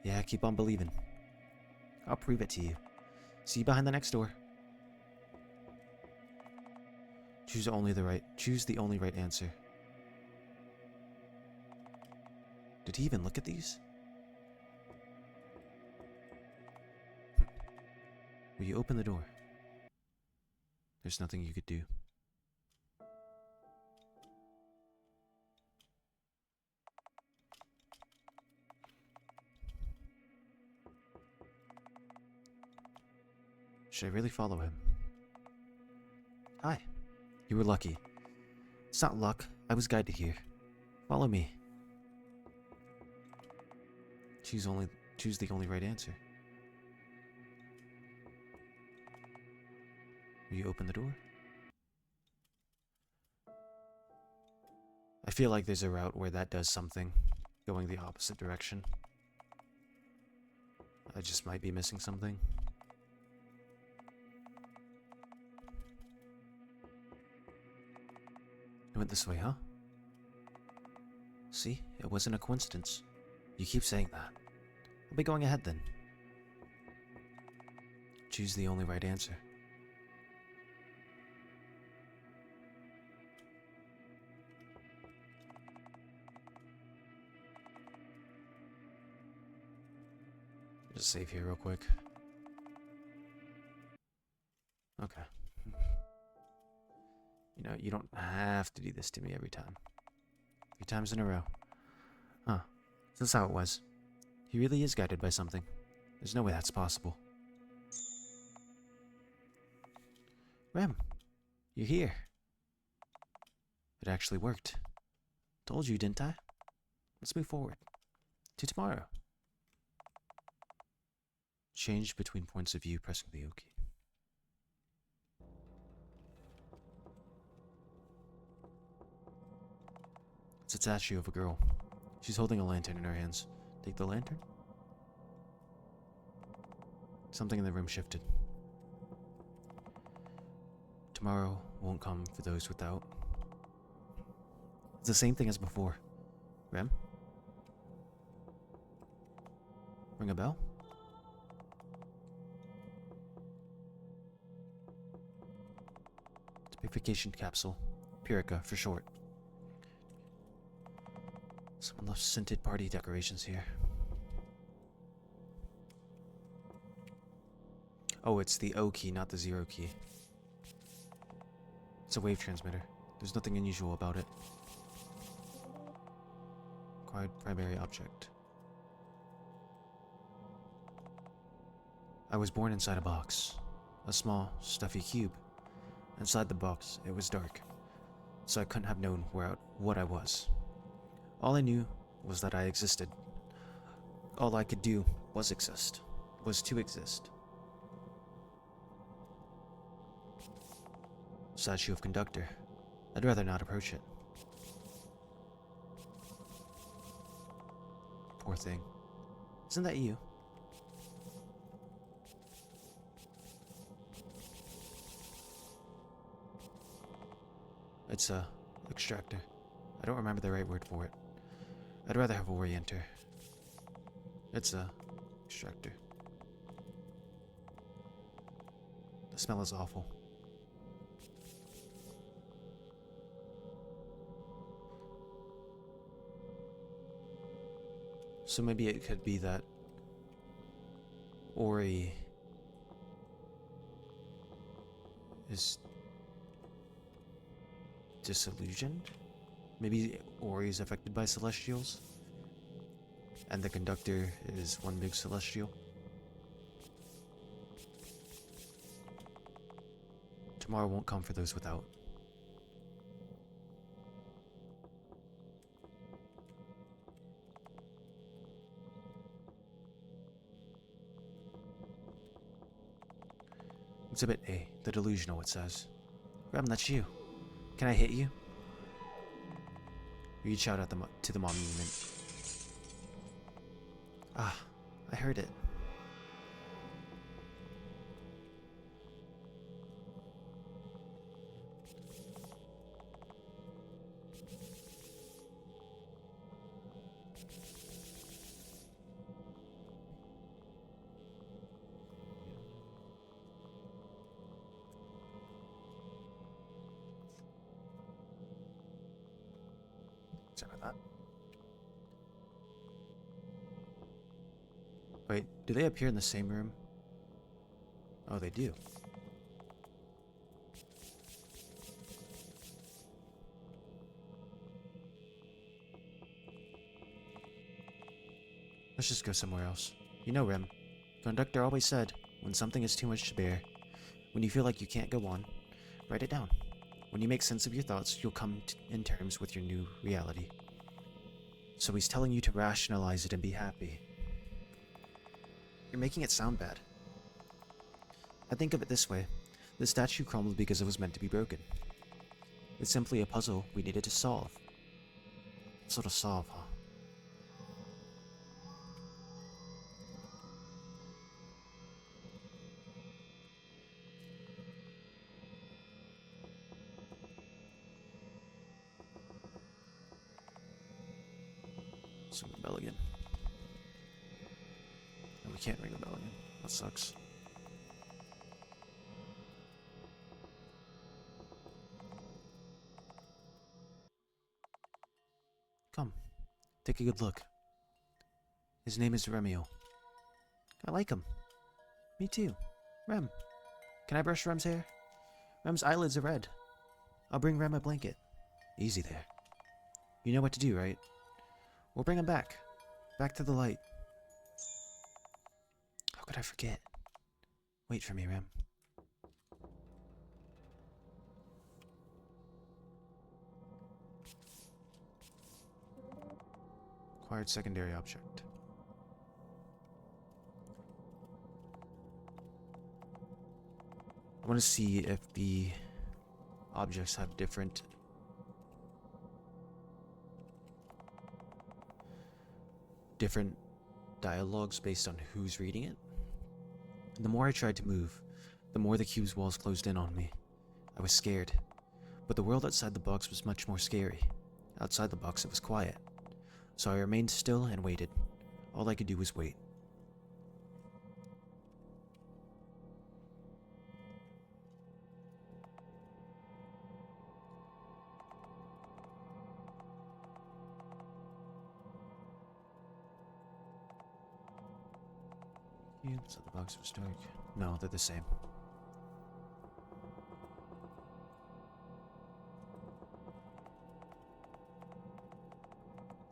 Yeah, keep on believing. I'll prove it to you. See you behind the next door. Choose the only right answer. Did he even look at these? Will you open the door? There's nothing you could do. Should I really follow him? Hi. You were lucky. It's not luck. I was guided here. Follow me. Choose the only right answer. Will you open the door? I feel like there's a route where that does something, going the opposite direction. I just might be missing something. You went this way, huh? See, it wasn't a coincidence. You keep saying that. I'll be going ahead then. Choose the only right answer. Just save here real quick. Okay. You know, you don't have to do this to me every time. 3 times in a row. Huh. That's how it was. He really is guided by something. There's no way that's possible. Rem, you're here. It actually worked. Told you, didn't I? Let's move forward. To tomorrow. Change between points of view pressing the O key. It's a statue of a girl. She's holding a lantern in her hands. Take the lantern. Something in the room shifted. Tomorrow won't come for those without. It's the same thing as before. Rem? Ring a bell? It's a purification capsule. Purica for short. Someone left scented party decorations here. Oh, it's the O key, not the 0 key. It's a wave transmitter. There's nothing unusual about it. Acquired primary object. I was born inside a box. A small, stuffy cube. Inside the box, it was dark. So I couldn't have known what I was. All I knew was that I existed. All I could do was to exist. Statue of conductor. I'd rather not approach it. poor thing. Isn't that you? It's a extractor. I don't remember the right word for it. I'd rather have orienter. It's a extractor. The smell is awful. So maybe it could be that Ori is disillusioned? Maybe Ori is affected by celestials? And the conductor is one big celestial? Tomorrow won't come for those without. Exhibit A, the delusional, it says. Rem, that's you. Can I hit you? Reach out at to the monument. Ah, I heard it. Sorry about that. Wait, do they appear in the same room? Oh, they do. Let's just go somewhere else. You know, Rem, Conductor always said, when something is too much to bear, when you feel like you can't go on, write it down. When you make sense of your thoughts, you'll come in terms with your new reality. So he's telling you to rationalize it and be happy. You're making it sound bad. I think of it this way. The statue crumbled because it was meant to be broken. It's simply a puzzle we needed to solve. Sort of solve, huh? Let's ring the bell again. No, we can't ring the bell again. That sucks. Come, take a good look. His name is Remio. I like him. Me too. Rem, can I brush Rem's hair? Rem's eyelids are red. I'll bring Rem a blanket. Easy there. You know what to do, right? We'll bring him back. Back to the light. How could I forget? Wait for me, Rem. Acquired secondary object. I want to see if the objects have different dialogues based on who's reading it. And the more I tried to move, the more the cube's walls closed in on me. I was scared, but the world outside the box was much more scary. Outside the box it was quiet, so I remained still and waited. All I could do was wait. So the box was dark. No, they're the same.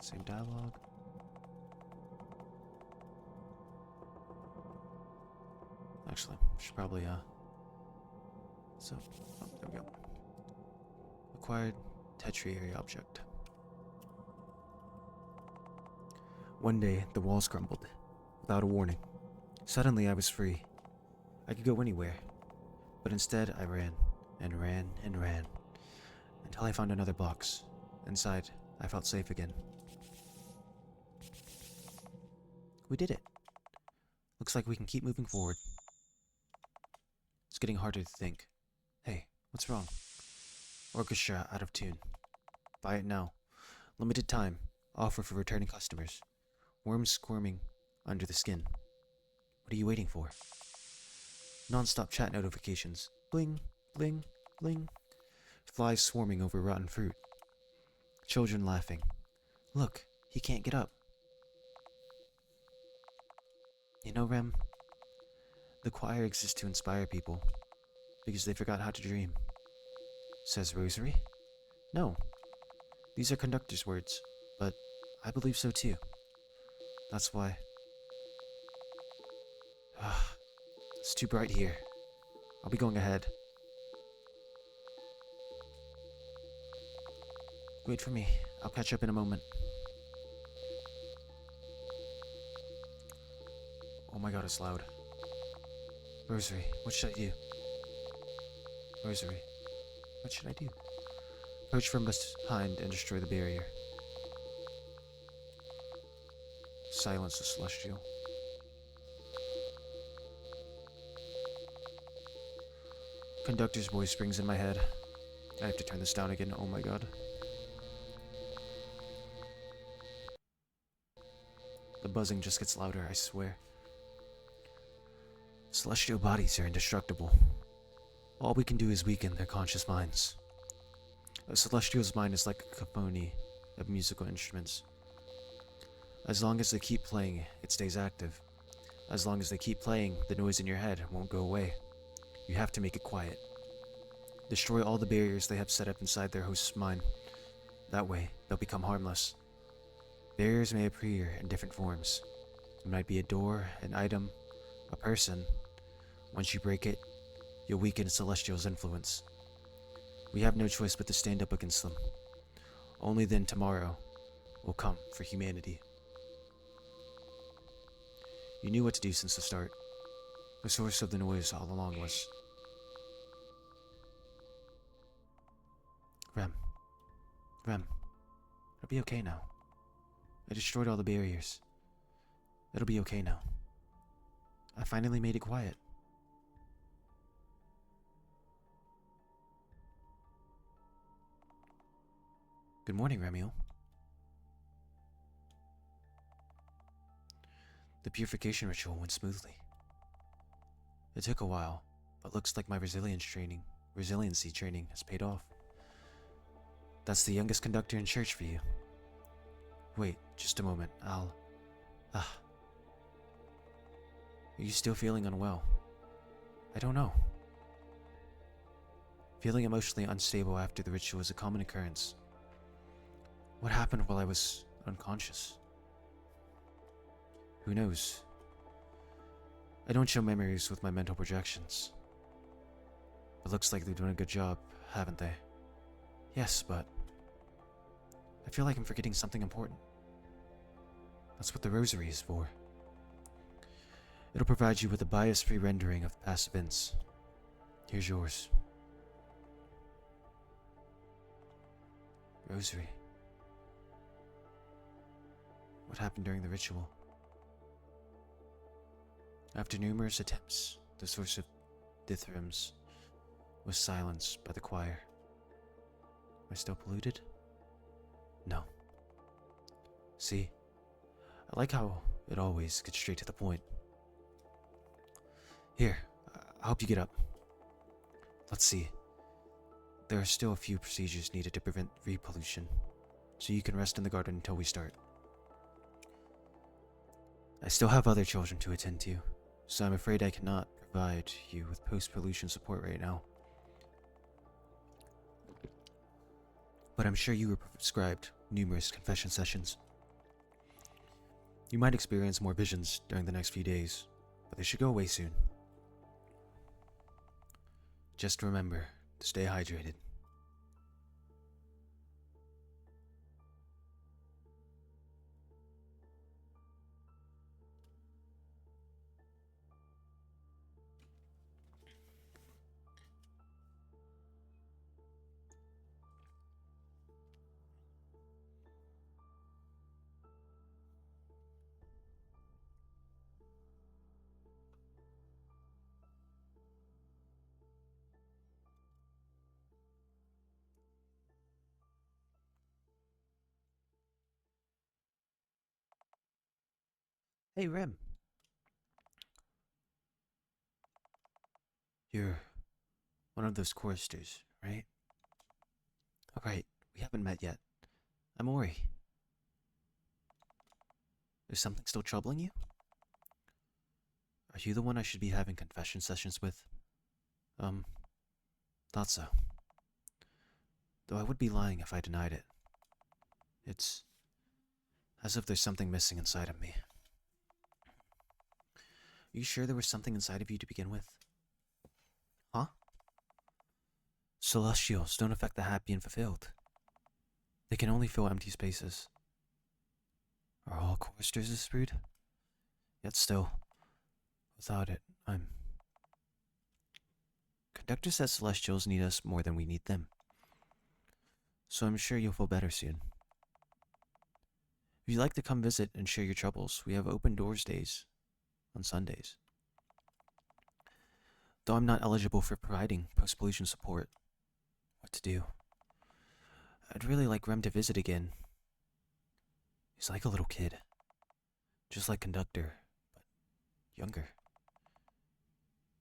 Same dialogue. Actually, should probably so oh, there we go. Acquired tertiary object. One day the walls crumbled without a warning. Suddenly I was free. I could go anywhere. But instead I ran, and ran, and ran, until I found another box. Inside, I felt safe again. We did it. Looks like we can keep moving forward. It's getting harder to think. Hey, what's wrong? Orchestra out of tune. Buy it now. Limited time. Offer for returning customers. Worms squirming under the skin. What are you waiting for? Non-stop chat notifications. Bling, bling, bling. Flies swarming over rotten fruit. Children laughing. Look, he can't get up. You know, Rem, the choir exists to inspire people because they forgot how to dream. Says Rosary? No, these are conductor's words, but I believe so too. That's why. It's too bright here. I'll be going ahead. Wait for me. I'll catch up in a moment. Oh my god, it's loud. Rosary, what should I do? Rosary, what should I do? Approach from behind and destroy the barrier. Silence the celestial. Conductor's voice rings in my head. I have to turn this down again, oh my god. The buzzing just gets louder, I swear. Celestial bodies are indestructible. All we can do is weaken their conscious minds. A celestial's mind is like a cacophony of musical instruments. As long as they keep playing, it stays active. As long as they keep playing, the noise in your head won't go away. You have to make it quiet. Destroy all the barriers they have set up inside their host's mind. That way, they'll become harmless. Barriers may appear in different forms. It might be a door, an item, a person. Once you break it, you'll weaken Celestial's influence. We have no choice but to stand up against them. Only then tomorrow will come for humanity. You knew what to do since the start. The source of the noise all along was... Rem, it'll be okay now. I destroyed all the barriers. It'll be okay now. I finally made it quiet. Good morning, Remiel. The purification ritual went smoothly. It took a while, but looks like my resiliency training has paid off. That's the youngest conductor in church for you. Wait, just a moment, Are you still feeling unwell? I don't know. Feeling emotionally unstable after the ritual is a common occurrence. What happened while I was unconscious? Who knows? I don't show memories with my mental projections. It looks like they've done a good job, haven't they? Yes, but... I feel like I'm forgetting something important. That's what the rosary is for. It'll provide you with a bias-free rendering of past events. Here's yours. Rosary. What happened during the ritual? After numerous attempts, the source of dithyrambs was silenced by the choir. Am I still polluted? No. See? I like how it always gets straight to the point. Here, I'll help you get up. Let's see. There are still a few procedures needed to prevent repollution, so you can rest in the garden until we start. I still have other children to attend to, so I'm afraid I cannot provide you with post-pollution support right now. But I'm sure you were prescribed numerous confession sessions. You might experience more visions during the next few days, but they should go away soon. Just remember to stay hydrated. Hey, Rem. You're one of those choristers, right? Alright, we haven't met yet. I'm Ori. Is something still troubling you? Are you the one I should be having confession sessions with? Um, thought so. Though I would be lying if I denied it. It's as if there's something missing inside of me. Are you sure there was something inside of you to begin with? Huh? Celestials don't affect the happy and fulfilled. They can only fill empty spaces. Are all choristers this rude? Yet still, without it, I'm... Conductor says Celestials need us more than we need them. So I'm sure you'll feel better soon. If you'd like to come visit and share your troubles, we have open doors days on Sundays. Though I'm not eligible for providing post-pollution support, what to do? I'd really like Rem to visit again. He's like a little kid. Just like Conductor, but younger.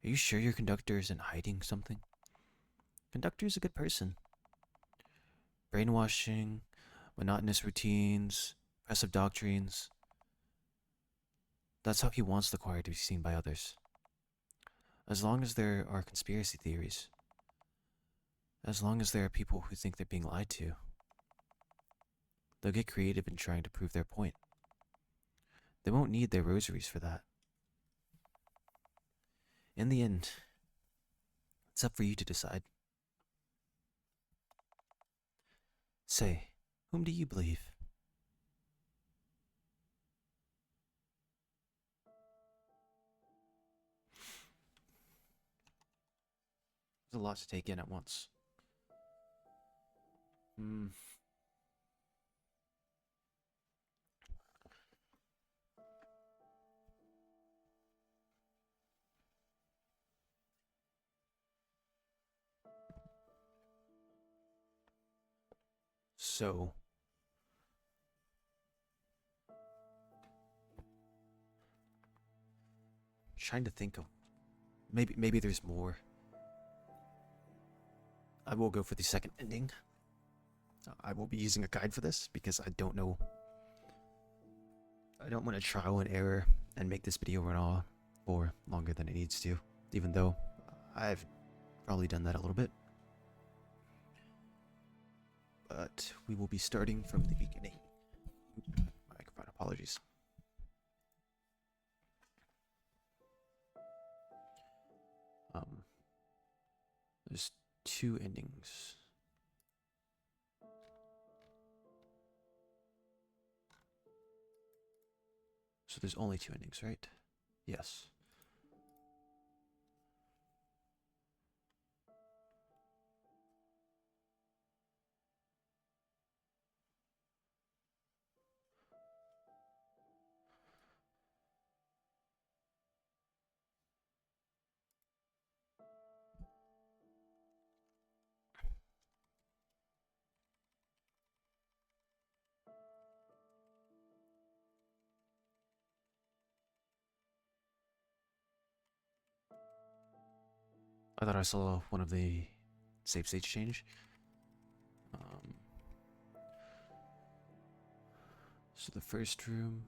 Are you sure your Conductor isn't hiding something? Conductor's a good person. Brainwashing, monotonous routines, oppressive doctrines. That's how he wants the choir to be seen by others. As long as there are conspiracy theories. As long as there are people who think they're being lied to. They'll get creative in trying to prove their point. They won't need their rosaries for that. In the end, it's up for you to decide. Say, whom do you believe? There's a lot to take in at once. So, trying to think of maybe there's more. I will go for the second ending. I will be using a guide for this because I don't know. I don't want to trial and error and make this video run on for longer than it needs to, even though I've probably done that a little bit. But we will be starting from the beginning. Microphone, apologies. There's two endings. So there's only two endings, right? Yes. I thought I saw one of the save states change. So the first room.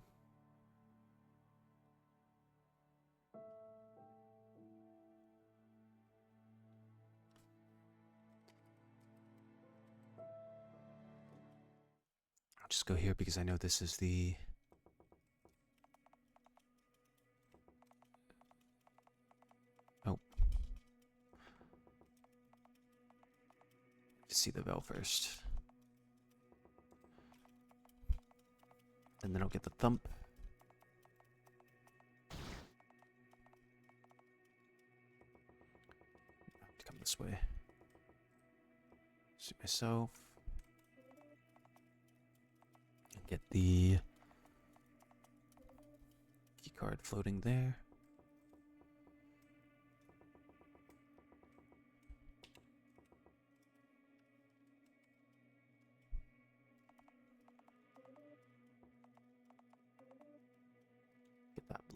I'll just go here because I know this is the... Oh. See the bell first. And then I'll get the thump. I have to come this way. See myself. And get the key card floating there.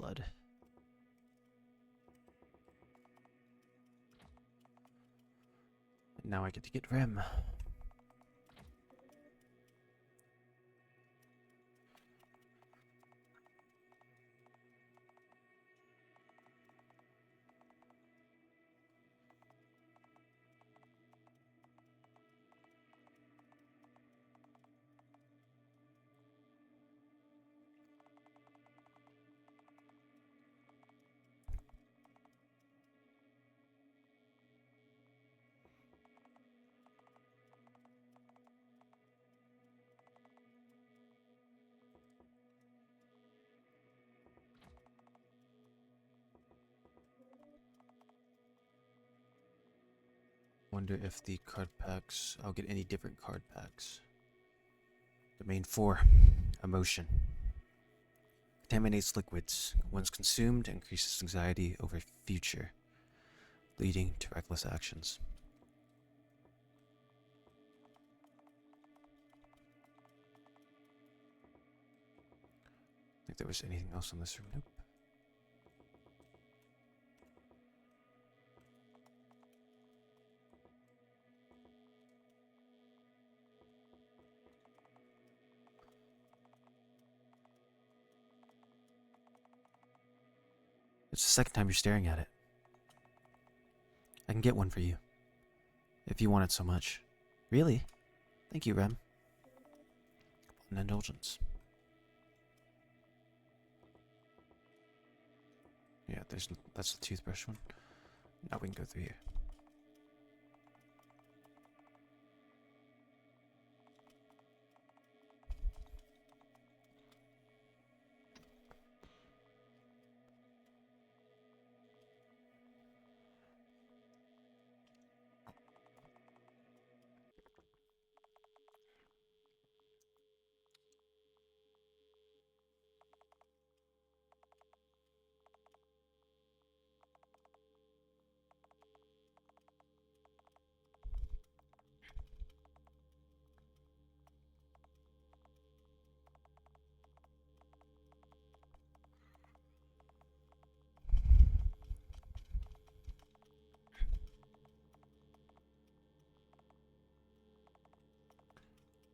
blood. And now I get to get Rem. Wonder if the card packs... I'll get any different card packs. Domain 4. Emotion. Contaminates liquids. Once consumed, increases anxiety over future, leading to reckless actions. Think there was anything else in this room? Nope. It's the second time you're staring at it. I can get one for you. If you want it so much. Really? Thank you, Rem. An indulgence. Yeah, that's the toothbrush one. Now we can go through here.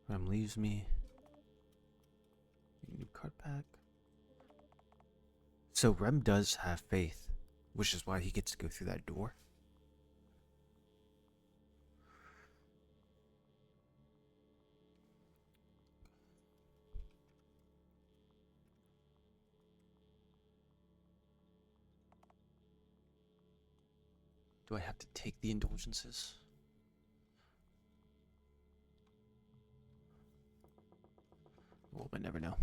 Rem leaves me. New card pack. So Rem does have faith, which is why he gets to go through that door. Do I have to take the indulgences? Well, we'll never know.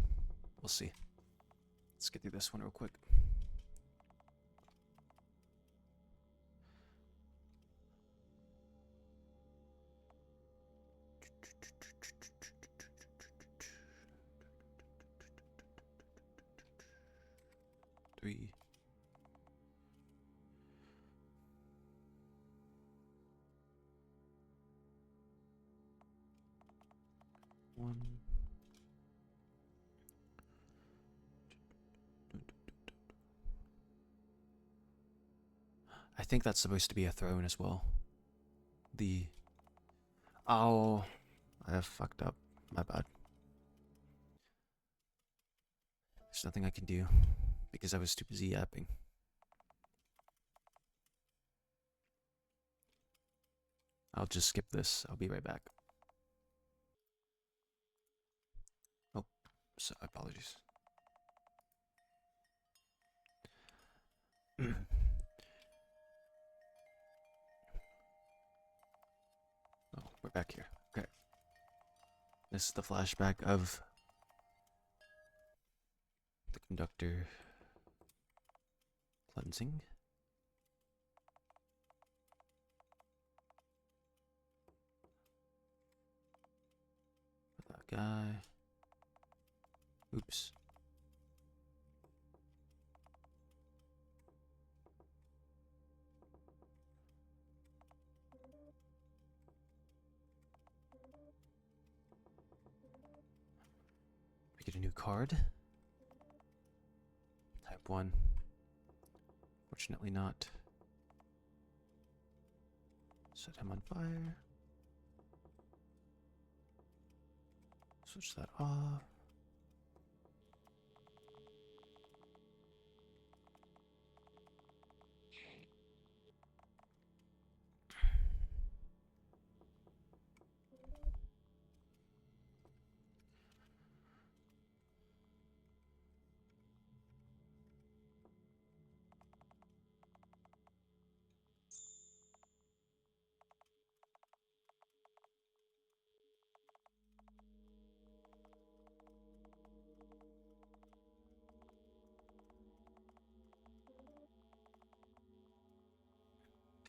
We'll see. Let's get through this one real quick. Three. One. I think that's supposed to be a throne as well. Oh, I have fucked up. My bad. There's nothing I can do because I was too busy yapping. I'll just skip this. I'll be right back. Oh, so apologies. Oh, we're back here. Okay. This is the flashback of the conductor cleansing. That guy. Oops. We get a new card. Type one. Fortunately not. Set him on fire. Switch that off.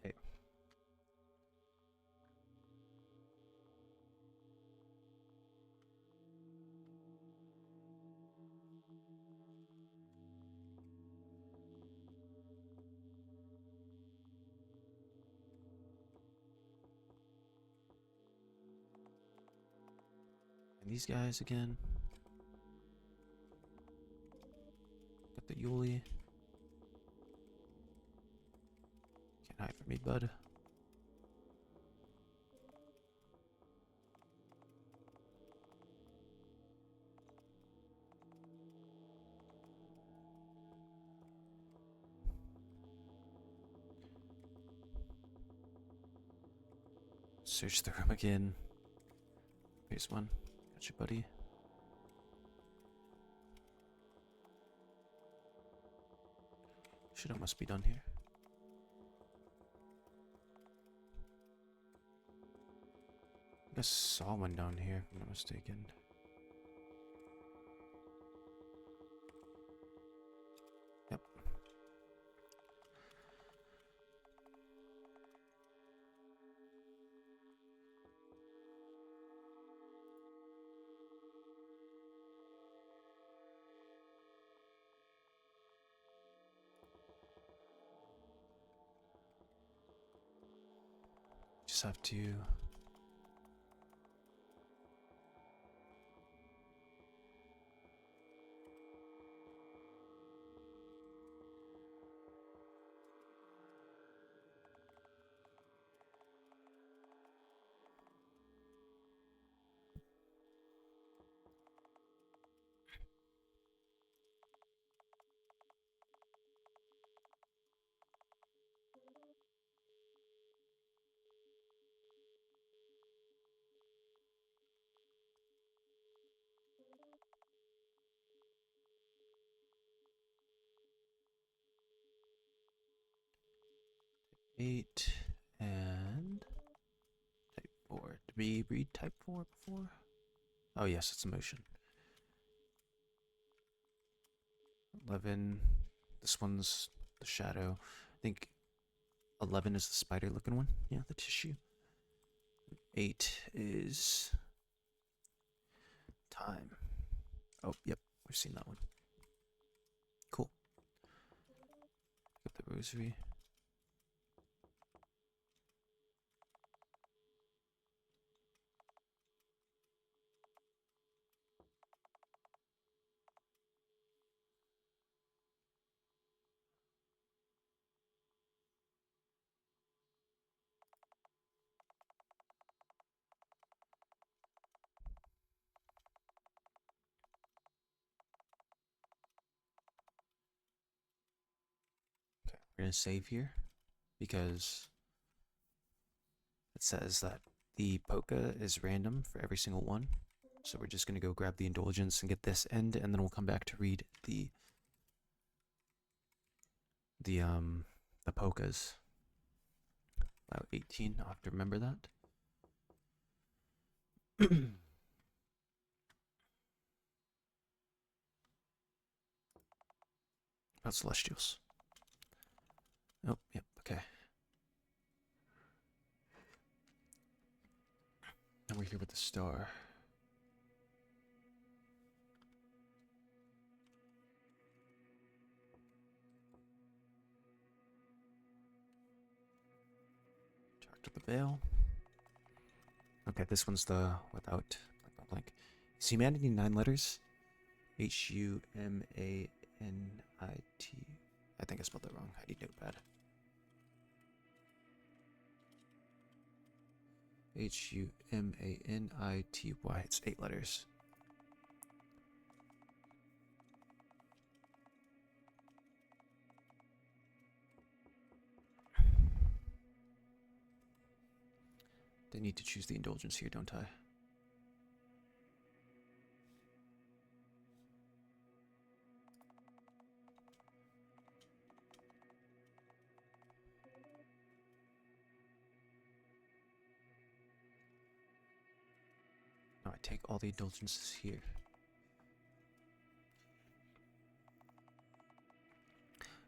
Okay. And these guys again. Got the Yuli. Can't hide from me, bud. Search the room again. Here's one. Gotcha, buddy. Shit, I must be done here. I guess I saw one down here, if I'm not mistaken. Yep. Just have to... Eight and type 4. Did we read type 4 before? Oh yes, it's emotion. 11. This one's the shadow. I think 11 is the spider looking one. Yeah, the tissue. 8 is time. Oh, yep, we've seen that one. Cool. Got the rosary. Okay, we're gonna save here because it says that the polka is random for every single one. So we're just gonna go grab the indulgence and get this end, and then we'll come back to read the polkas. About 18, I'll have to remember that. About celestials. Oh, yep, okay. And we're here with the star. Talk to the veil. Okay, this one's the without blank. Is humanity 9 letters? Humani. I-T... I think I spelled that wrong. I need notepad. Humanity. It's 8 letters. I need to choose the indulgence here, don't I? No, I take all the indulgences here.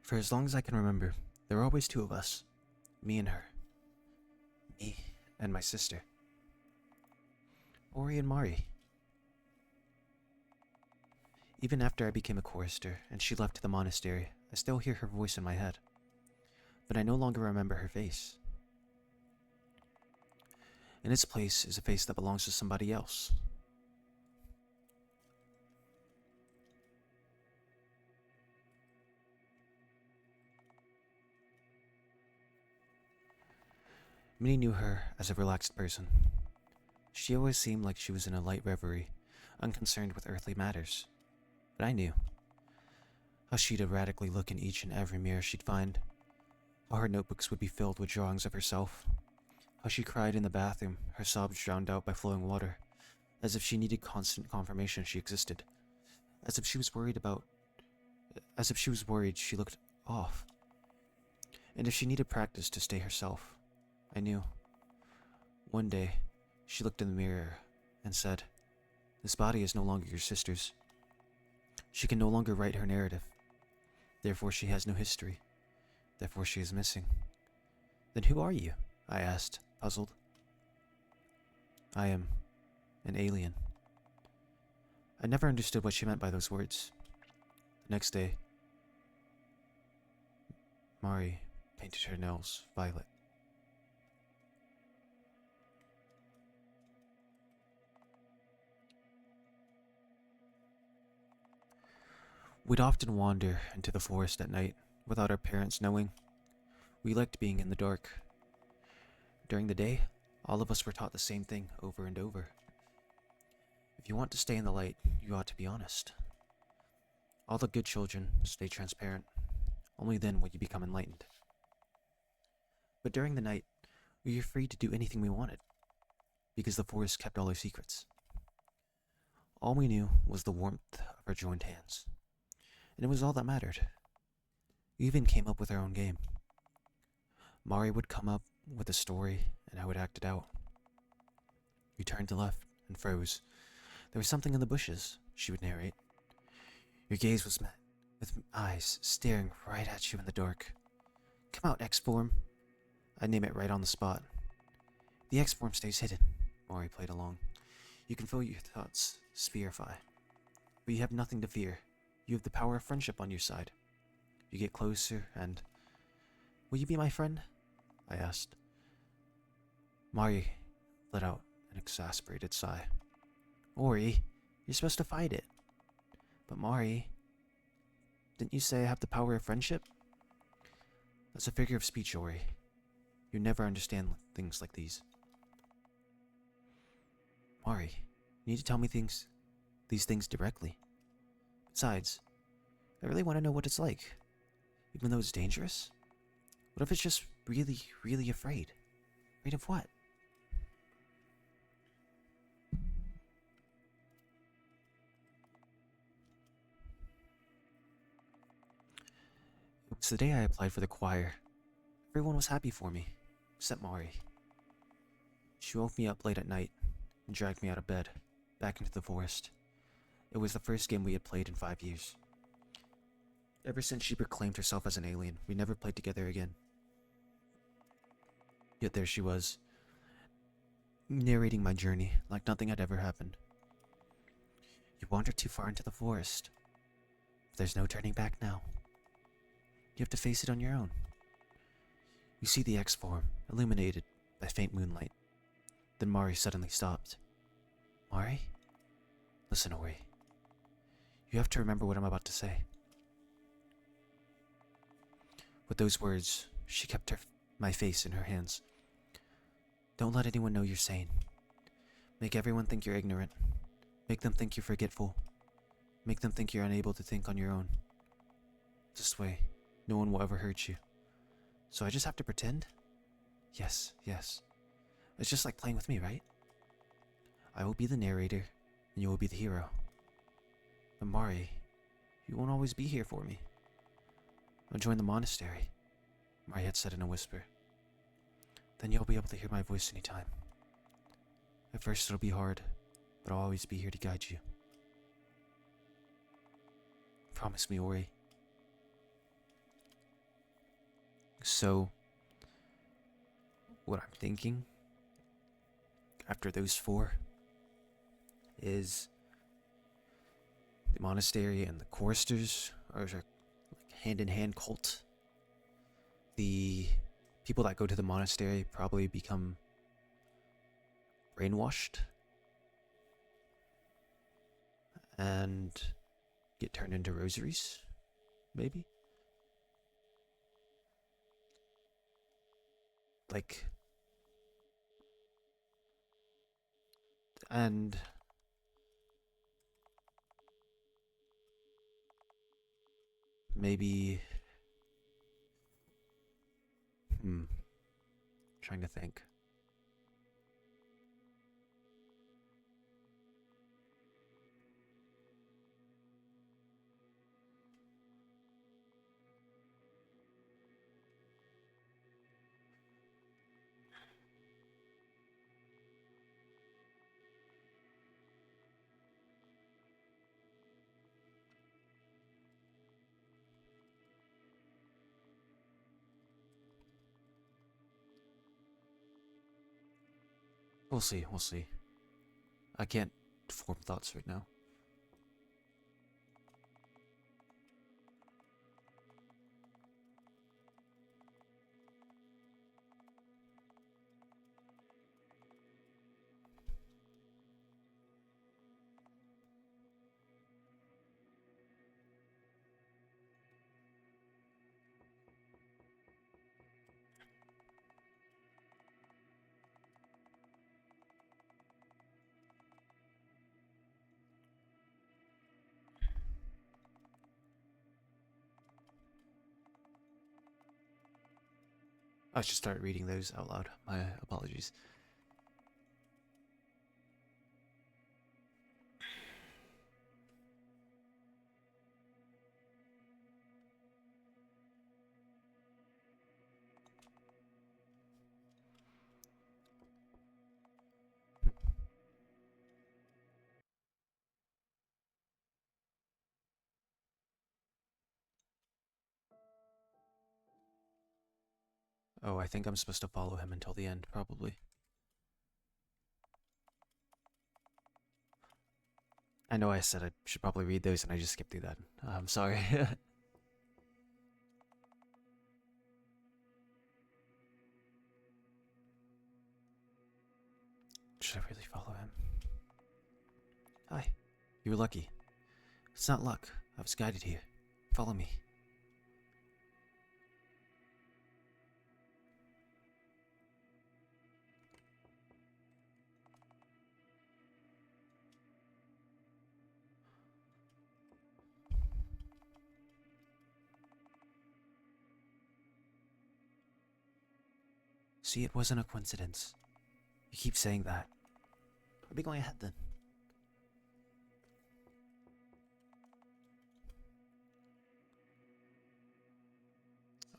For as long as I can remember, there were always 2 of us. Me and her. Me and my sister. Ori and Mari. Even after I became a chorister and she left the monastery, I still hear her voice in my head. But I no longer remember her face. In its place is a face that belongs to somebody else. Many knew her as a relaxed person. She always seemed like she was in a light reverie, unconcerned with earthly matters. But I knew how she'd erratically look in each and every mirror she'd find, how her notebooks would be filled with drawings of herself, how she cried in the bathroom, her sobs drowned out by flowing water, as if she needed constant confirmation she existed, as if she was worried she looked off, and if she needed practice to stay herself. I knew. One day, she looked in the mirror and said, "This body is no longer your sister's. She can no longer write her narrative. Therefore she has no history. Therefore she is missing." "Then who are you?" I asked, puzzled. "I am an alien." I never understood what she meant by those words. The next day, Mari painted her nails violet. We'd often wander into the forest at night without our parents knowing. We liked being in the dark. During the day, all of us were taught the same thing over and over. If you want to stay in the light, you ought to be honest. All the good children stay transparent. Only then will you become enlightened. But during the night, we were free to do anything we wanted, because the forest kept all our secrets. All we knew was the warmth of our joined hands. And it was all that mattered. We even came up with our own game. Mari would come up with a story, and I would act it out. We turned to left and froze. "There was something in the bushes," she would narrate. "Your gaze was met with eyes staring right at you in the dark. Come out, X-Form." I'd name it right on the spot. "The X-Form stays hidden," Mari played along. "You can feel your thoughts spherify. But you have nothing to fear. You have the power of friendship on your side. You get closer and... Will you be my friend?" I asked. Mari let out an exasperated sigh. "Ori, you're supposed to fight it." "But Mari, didn't you say I have the power of friendship?" "That's a figure of speech, Ori. You never understand things like these." "Mari, you need to tell me these things directly. Besides, I really want to know what it's like, even though it's dangerous. What if it's just really, really afraid? Afraid of what?" It was the day I applied for the choir. Everyone was happy for me, except Mari. She woke me up late at night and dragged me out of bed, back into the forest. It was the first game we had played in 5 years. Ever since she proclaimed herself as an alien, we never played together again. Yet there she was, narrating my journey like nothing had ever happened. "You wandered too far into the forest. But there's no turning back now. You have to face it on your own. You see the X-Form, illuminated by faint moonlight." Then Mari suddenly stopped. "Mari? Listen, Ori. You have to remember what I'm about to say. With those words, she kept my face in her hands. Don't let anyone know you're sane. Make everyone think you're ignorant. Make them think you're forgetful. Make them think you're unable to think on your own. This way, no one will ever hurt you. So I just have to pretend? Yes, yes. It's just like playing with me, right? I will be the narrator, and you will be the hero. But Mari, you won't always be here for me. I'll join the monastery, Mari had said in a whisper. Then you'll be able to hear my voice anytime. At first it'll be hard, but I'll always be here to guide you. Promise me, Ori. So, what I'm thinking, after those four, is the monastery and the choristers are like hand-in-hand cult. The people that go to the monastery probably become brainwashed and get turned into rosaries, maybe? Like, and maybe, trying to think. We'll see, we'll see. I can't form thoughts right now. I should start reading those out loud. My apologies. Oh, I think I'm supposed to follow him until the end, probably. I know I said I should probably read those and I just skipped through that. I'm sorry. Should I really follow him? Hi. You were lucky. It's not luck. I was guided here. Follow me. See, it wasn't a coincidence. You keep saying that. I'll be going ahead then.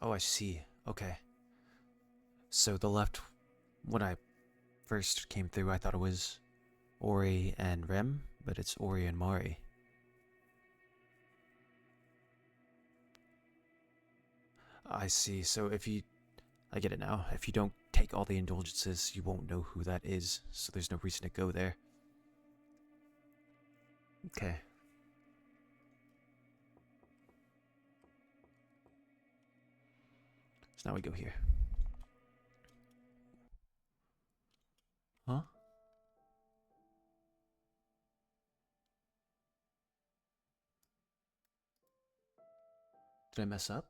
Oh, I see. Okay. So the left, when I first came through, I thought it was Ori and Rem, but it's Ori and Mari. I see. So I get it now. If you don't take all the indulgences, you won't know who that is, so there's no reason to go there. Okay. So now we go here. Huh? Did I mess up?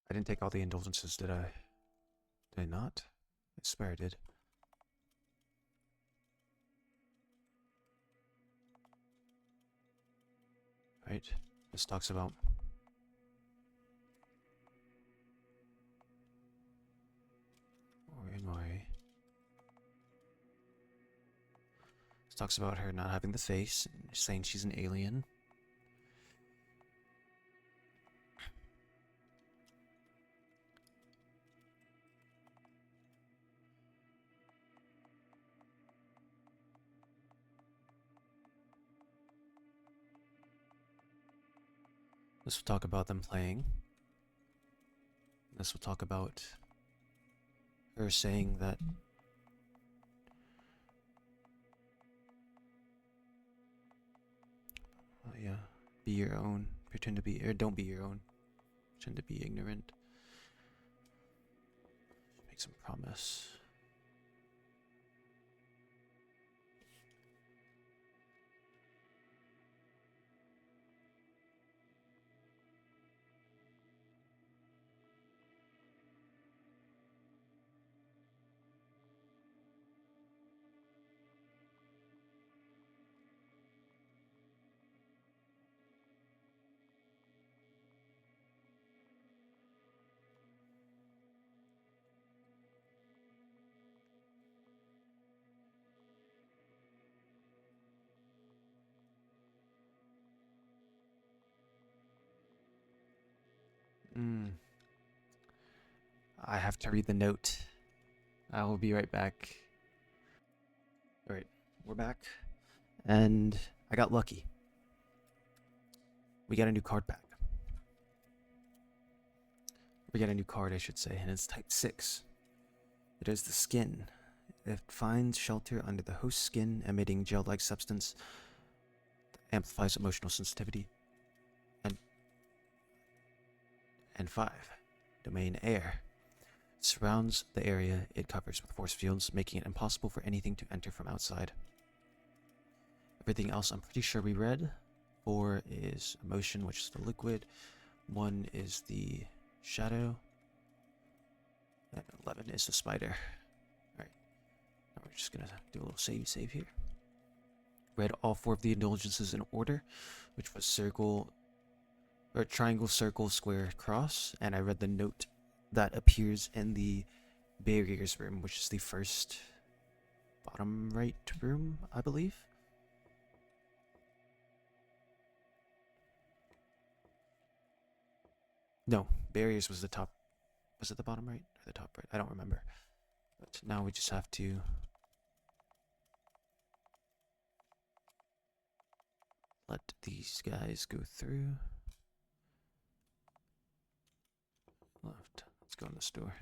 I didn't take all the indulgences, did I? Did I not? I swear I did. Right? This talks about Mori. This talks about her not having the face, and saying she's an alien. This will talk about them playing. This will talk about her saying that yeah, be your own. Pretend to be, or don't be your own. Pretend to be ignorant. Make some promise. I have to read the note. I will be right back. Alright, we're back. And I got lucky. We got a new card back. We got a new card, I should say, and it's type 6. It is the skin. It finds shelter under the host skin, emitting gel-like substance that amplifies emotional sensitivity. And 5. Domain air. Surrounds the area it covers with force fields, making it impossible for anything to enter from outside. Everything else I'm pretty sure we read. 4 is emotion, which is the liquid. 1 is the shadow. And 11 is the spider. Alright. Now we're just gonna do a little save here. Read all 4 of the indulgences in order, which was circle, or triangle, circle, square, cross. And I read the note that appears in the barriers room, which is the first bottom right room, I believe. No, barriers was the top. Was it the bottom right or the top right? I don't remember. But now we just have to let these guys go through. Left. Let's go in the store.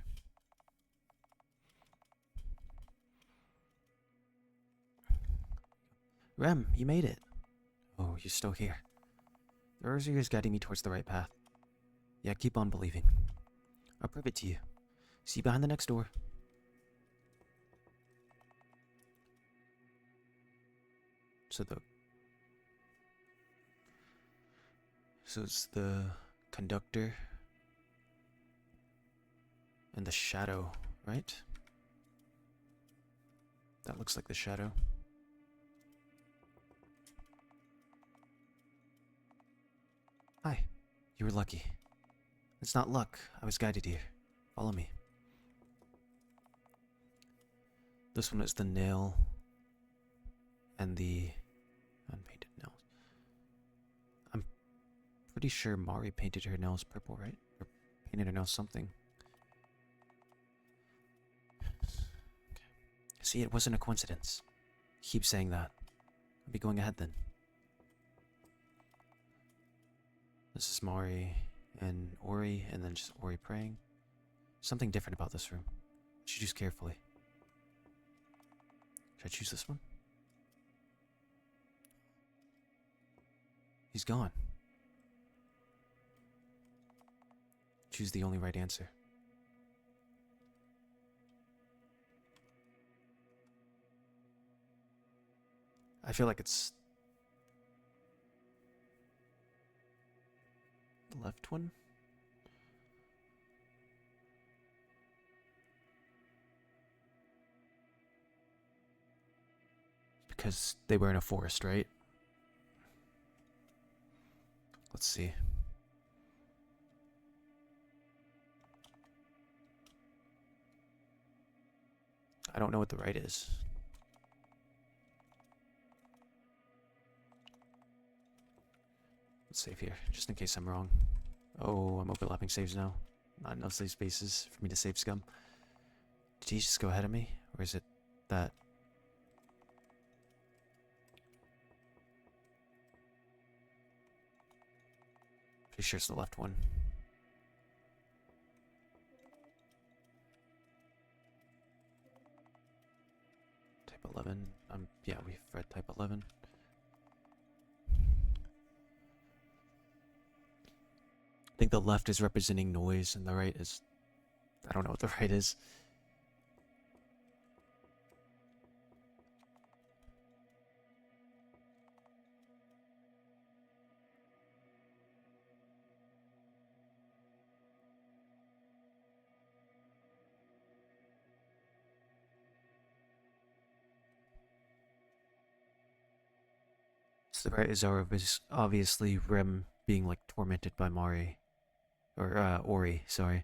Rem, you made it. Oh, you're still here. The rosary is guiding me towards the right path. Yeah, keep on believing. I'll prove it to you. See you behind the next door. So it's the conductor and the shadow, right? That looks like the shadow. Hi. You were lucky. It's not luck. I was guided here. Follow me. This one is the nail and the unpainted nails. I'm pretty sure Mari painted her nails purple, right? Or painted her nails something. Okay. See, it wasn't a coincidence. Keep saying that. I'll be going ahead then. This is Mari and Ori, and then just Ori praying. Something different about this room. Choose carefully. Should I choose this one? He's gone. Choose the only right answer. I feel like it's the left one. because they were in a forest, right? Let's see. I don't know what the right is. Let's save here, just in case I'm wrong. Oh, I'm overlapping saves now. Not enough save spaces for me to save scum. Did he just go ahead of me? Or is it that? Pretty sure it's the left one. Type 11. Yeah, we've read type 11. I think the left is representing noise and the right is... I don't know what the right is. So the right is obviously Rem being like tormented by Mari. Or Ori, sorry.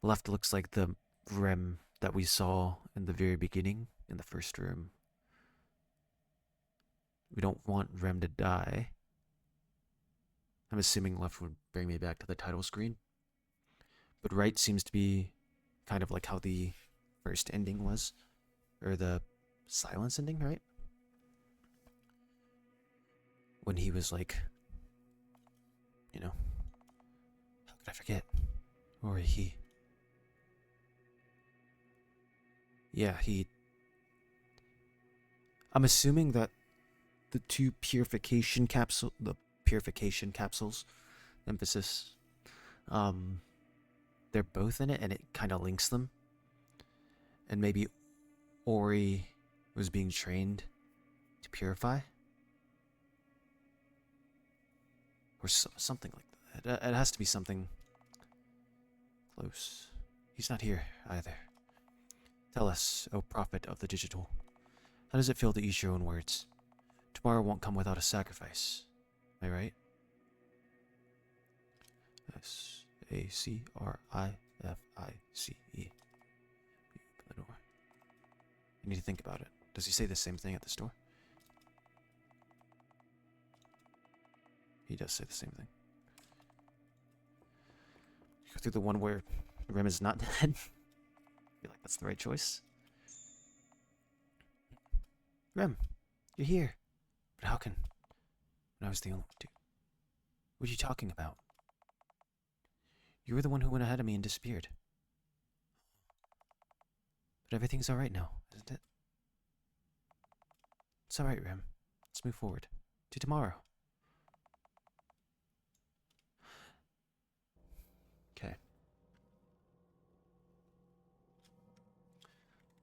Left looks like the Rem that we saw in the very beginning in the first room. We don't want Rem to die. I'm assuming left would bring me back to the title screen. But right seems to be kind of like how the first ending was. Or the silence ending, right? When he was like, you know, how could I forget? Or he. Yeah, he. I'm assuming that the purification capsules, emphasis, they're both in it and it kind of links them. And maybe Ori was being trained to purify? Or something like that. It has to be something close. He's not here either. Tell us, O prophet of the digital, how does it feel to use your own words? Tomorrow won't come without a sacrifice. Am I right? Sacrifice. Open the door. You need to think about it. Does he say the same thing at the store? He does say the same thing. Go through the one where Rem is not dead. I feel like that's the right choice. Rem, you're here. But how can... When I was the only one to... What are you talking about? You were the one who went ahead of me and disappeared. But everything's alright now, isn't it? It's alright, Rem. Let's move forward. To tomorrow. Okay.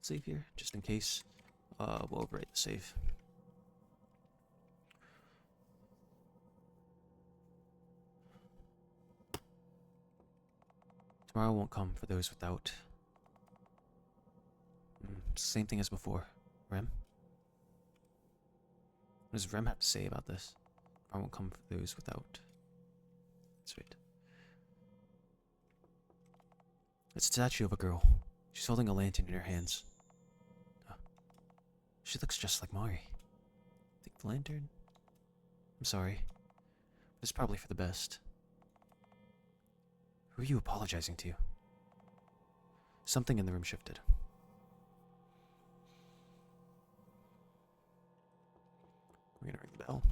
Save here, just in case. We'll overwrite the save. Tomorrow won't come for those without. Same thing as before. Rem? What does Rem have to say about this? Tomorrow won't come for those without. Sweet. It's a statue of a girl. She's holding a lantern in her hands. She looks just like Mari. Think the lantern? I'm sorry. But it's probably for the best. Who are you apologizing to? Something in the room shifted. We're gonna ring the bell.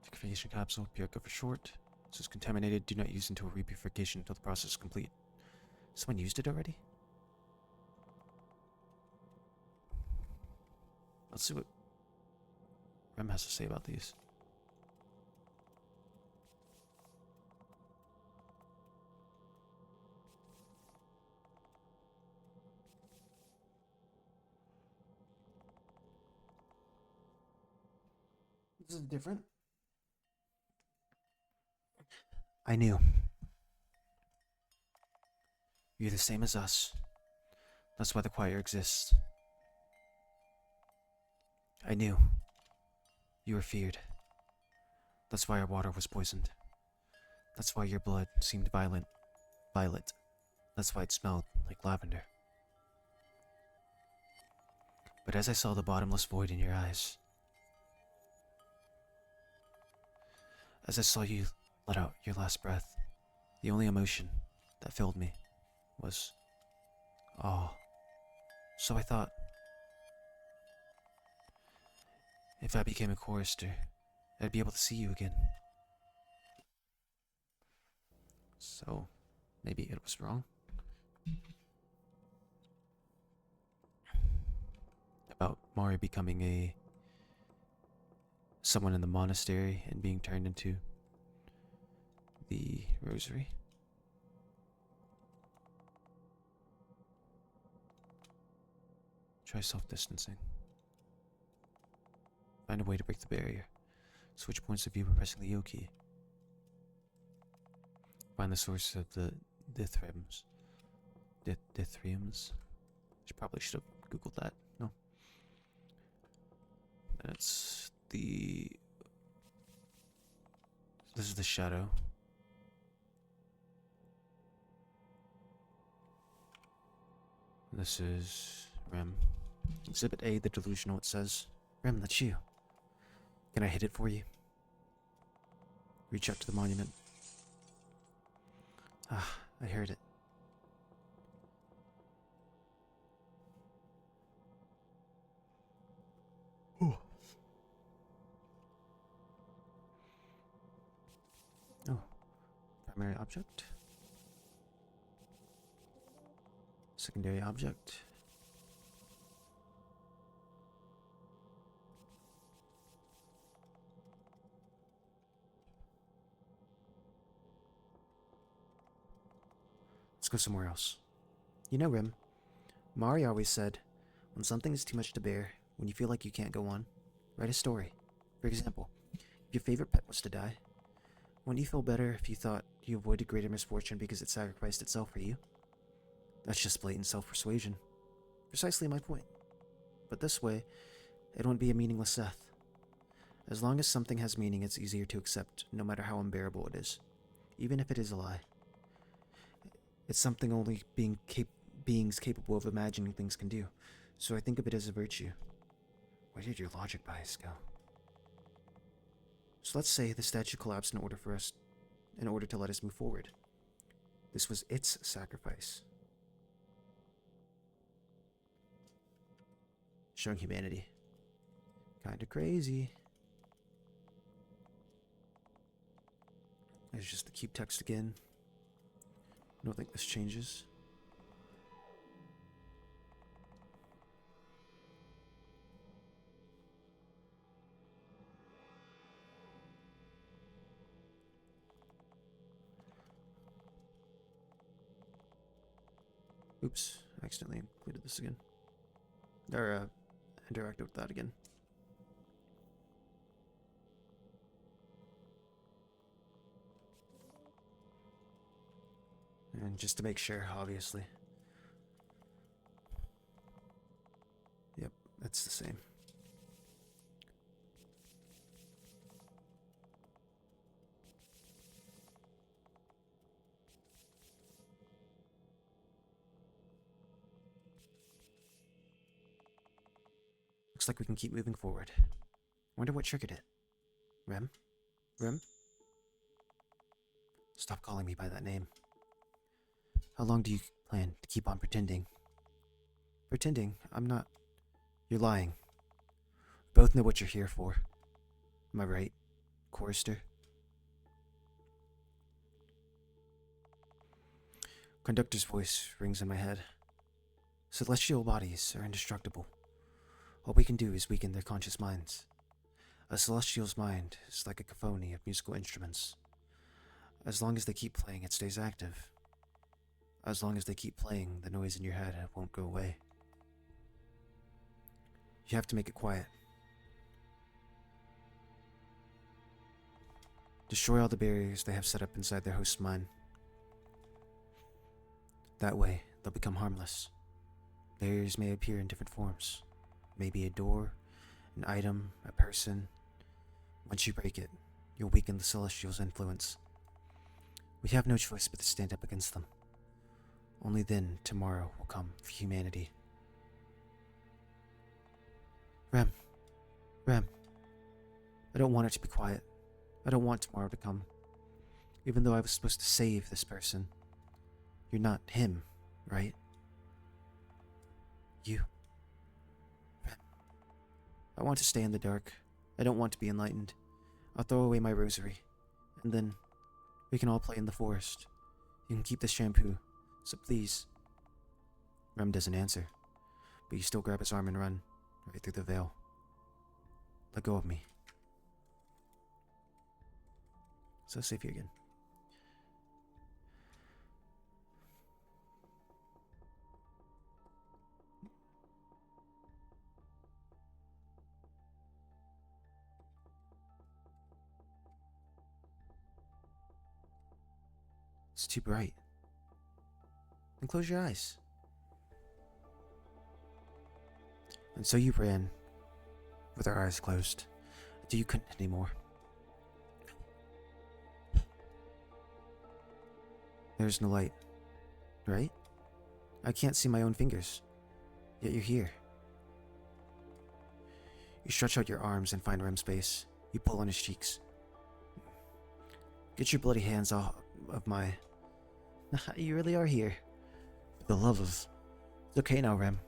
Purification capsule, Purica for short. This is contaminated. Do not use until repurification until the process is complete. Someone used it already? Let's see what Rem has to say about these. This is different. I knew. You're the same as us. That's why the choir exists. I knew. You were feared. That's why our water was poisoned. That's why your blood seemed violet. That's why it smelled like lavender. But as I saw the bottomless void in your eyes, as I saw you let out your last breath, the only emotion that filled me was awe. So I thought, if I became a chorister, I'd be able to see you again. So, maybe it was wrong. About Mari becoming someone in the monastery and being turned into the rosary. Try self-distancing. Find a way to break the barrier. Switch points of view by pressing the O key. Find the source of the dithyriums. Dithyriums? Probably should have googled that. No. That's the... This is the shadow. This is Rem. Exhibit A, the delusional, it says. Rem, that's you. Can I hit it for you? Reach out to the monument. Ah, I heard it. Ooh. Oh. Primary object. Secondary object. Let's go somewhere else. You know, Rim, Mari always said, when something is too much to bear, when you feel like you can't go on, write a story. For example, if your favorite pet was to die, wouldn't you feel better if you thought you avoided greater misfortune because it sacrificed itself for you? That's just blatant self-persuasion. Precisely my point. But this way, it won't be a meaningless death. As long as something has meaning, it's easier to accept, no matter how unbearable it is. Even if it is a lie. It's something only beings capable of imagining things can do, so I think of it as a virtue. Where did your logic bias go? So let's say the statue collapsed in order to let us move forward. This was its sacrifice. Showing humanity. Kinda crazy. There's just the keep text again. I don't think this changes. Oops, I accidentally included this again. Or, interacted with that again. And just to make sure, obviously. Yep, that's the same. Looks like we can keep moving forward. Wonder what triggered it. Rem? Rem? Stop calling me by that name. How long do you plan to keep on pretending? Pretending? I'm not... You're lying. We both know what you're here for. Am I right, chorister? Conductor's voice rings in my head. Celestial bodies are indestructible. All we can do is weaken their conscious minds. A celestial's mind is like a cacophony of musical instruments. As long as they keep playing, it stays active. As long as they keep playing, the noise in your head won't go away. You have to make it quiet. Destroy all the barriers they have set up inside their host's mind. That way, they'll become harmless. Barriers may appear in different forms. Maybe a door, an item, a person. Once you break it, you'll weaken the Celestial's influence. We have no choice but to stand up against them. Only then tomorrow will come for humanity. Rem. Rem. I don't want it to be quiet. I don't want tomorrow to come. Even though I was supposed to save this person. You're not him, right? You. Rem. I want to stay in the dark. I don't want to be enlightened. I'll throw away my rosary. And then we can all play in the forest. You can keep the shampoo. So please. Rem doesn't answer. But you still grab his arm and run. Right through the veil. Let go of me. So safe here again. It's too bright. Then close your eyes. And so you ran, with our eyes closed, until you couldn't anymore. There's no light, right? I can't see my own fingers, yet you're here. You stretch out your arms and find Rem's face. You pull on his cheeks. Get your bloody hands off of my... You really are here. For the love of... It's okay now, Rem.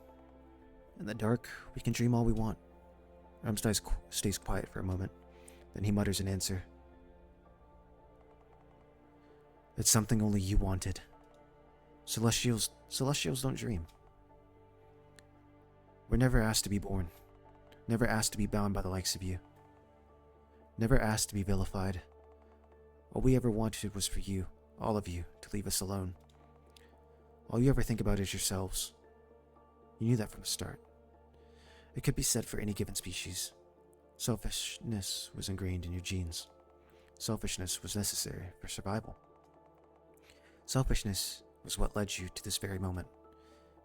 In the dark, we can dream all we want. Rem stays quiet for a moment. Then he mutters an answer. It's something only you wanted. Celestials don't dream. We're never asked to be born. Never asked to be bound by the likes of you. Never asked to be vilified. All we ever wanted was for you, all of you, to leave us alone. All you ever think about is yourselves. You knew that from the start. It could be said for any given species. Selfishness was ingrained in your genes. Selfishness was necessary for survival. Selfishness was what led you to this very moment.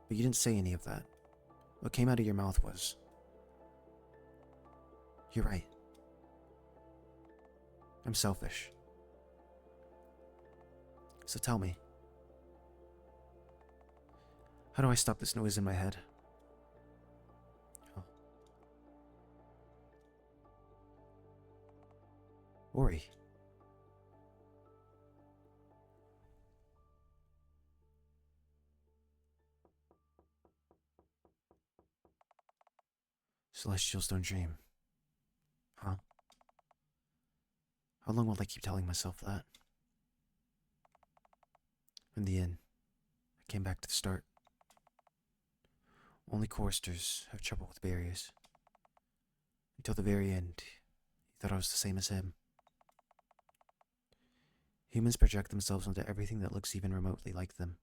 But you didn't say any of that. What came out of your mouth was, "You're right. I'm selfish." So tell me, how do I stop this noise in my head? Oh. Ori. Celestials don't dream. Huh? How long will I keep telling myself that? In the end, I came back to the start. Only choristers have trouble with barriers. Until the very end, he thought I was the same as him. Humans project themselves onto everything that looks even remotely like them.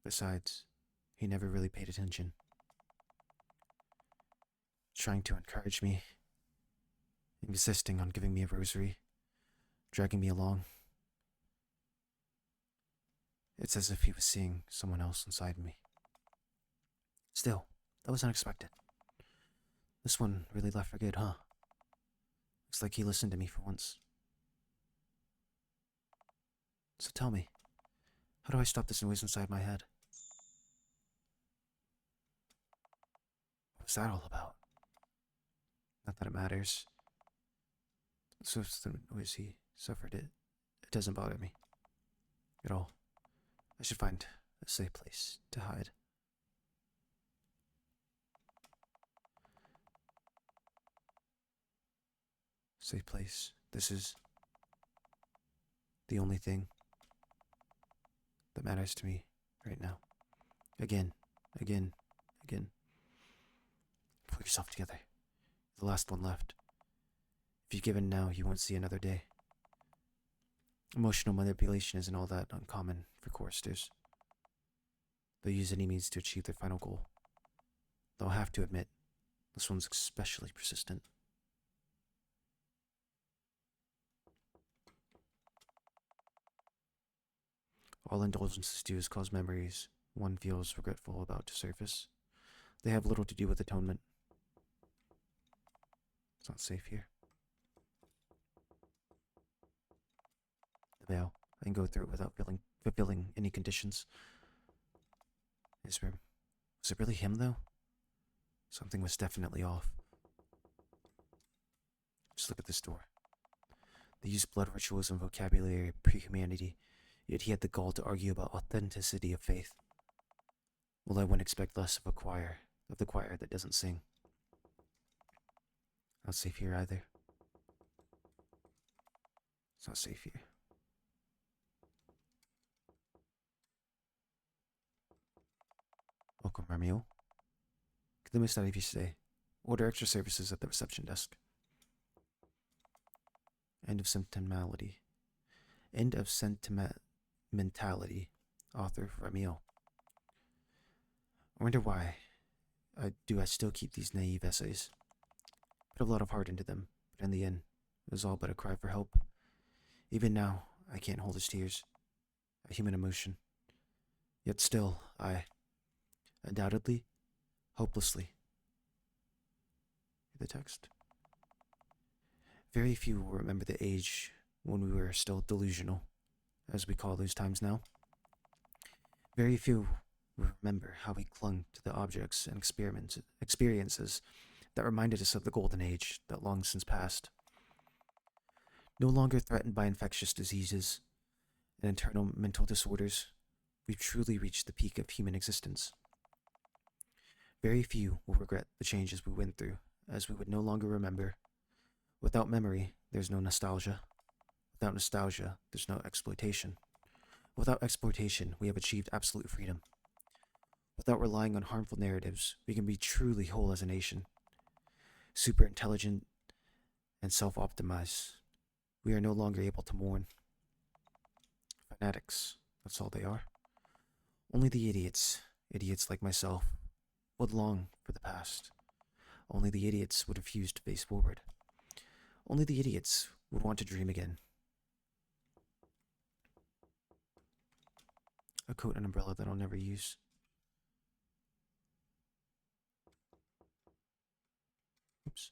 Besides, he never really paid attention. Trying to encourage me, insisting on giving me a rosary, dragging me along. It's as if he was seeing someone else inside me. Still, that was unexpected. This one really left for good, huh? Looks like he listened to me for once. So tell me, how do I stop this noise inside my head? What was that all about? Not that it matters. So it's the noise he suffered. It doesn't bother me at all. I should find a safe place to hide. Safe place. This is the only thing that matters to me right now. Again. Pull yourself together. The last one left. If you give in now, you won't see another day. Emotional manipulation isn't all that uncommon for choristers. They'll use any means to achieve their final goal. Though I have to admit, this one's especially persistent. All indulgences do is cause memories one feels regretful about to surface. They have little to do with atonement. It's not safe here. The veil. I can go through it without fulfilling any conditions. His room. Was it really him, though? Something was definitely off. Just look at this door. They used blood rituals and vocabulary of pre-humanity, yet he had the gall to argue about authenticity of faith. Well, I wouldn't expect less of the choir that doesn't sing. Not safe here either. It's not safe here. Welcome, Ramiel. Could the most out of you stay? Order extra services at the reception desk. End of sentimentality. End of sentimentality. Author Ramiel. I wonder why. I still keep these naive essays? Put a lot of heart into them, but in the end, it was all but a cry for help. Even now, I can't hold his tears. A human emotion. Yet still, undoubtedly, hopelessly. The text. Very few will remember the age when we were still delusional, as we call those times now. Very few will remember how we clung to the objects and experiences that reminded us of the golden age that long since passed. No longer threatened by infectious diseases and internal mental disorders, we've truly reached the peak of human existence. Very few will regret the changes we went through, as we would no longer remember. Without memory, there's no nostalgia. Without nostalgia, there's no exploitation. Without exploitation, we have achieved absolute freedom. Without relying on harmful narratives, we can be truly whole as a nation. Super intelligent and self-optimized. We are no longer able to mourn. Fanatics, that's all they are. Only the idiots like myself, would long for the past. Only the idiots would refuse to face forward. Only the idiots would want to dream again. A coat and umbrella that I'll never use. Oops.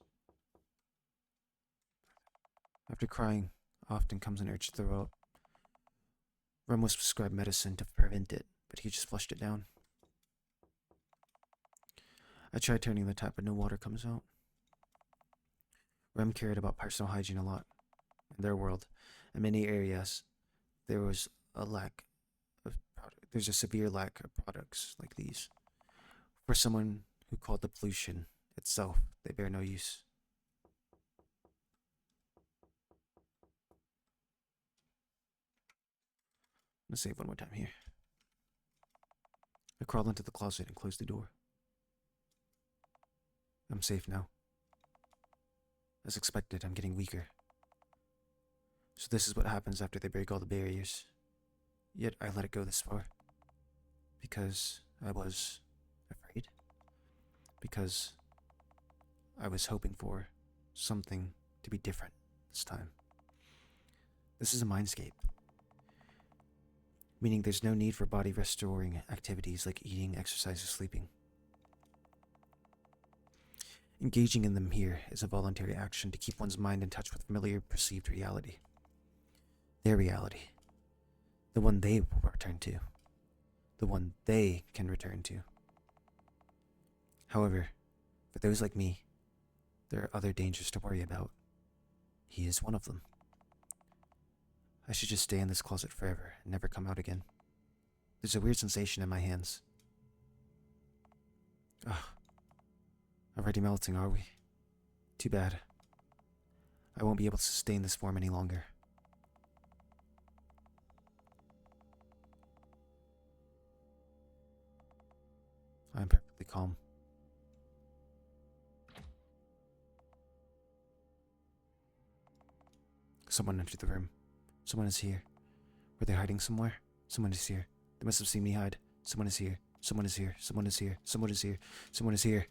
After crying, often comes an urge to throw up. Rem was prescribed medicine to prevent it, but he just flushed it down. I tried turning the tap, but no water comes out. Rem cared about personal hygiene a lot. In their world, in many areas, there's a severe lack of products like these. For someone who called the pollution itself, they bear no use. I'm gonna save one more time here. I crawl into the closet and close the door. I'm safe now. As expected, I'm getting weaker. So this is what happens after they break all the barriers. Yet I let it go this far. Because I was afraid. Because I was hoping for something to be different this time. This is a mindscape. Meaning there's no need for body restoring activities like eating, exercise, or sleeping. Engaging in them here is a voluntary action to keep one's mind in touch with familiar perceived reality. Their reality. The one they will return to. The one they can return to. However, for those like me, there are other dangers to worry about. He is one of them. I should just stay in this closet forever and never come out again. There's a weird sensation in my hands. Ugh. Already melting, are we? Too bad. I won't be able to sustain this form any longer. I'm perfectly calm. Someone entered the room. Someone is here. Were they hiding somewhere? Someone is here. They must have seen me hide. Someone is here. Someone is here. Someone is here. Someone is here. Someone is here.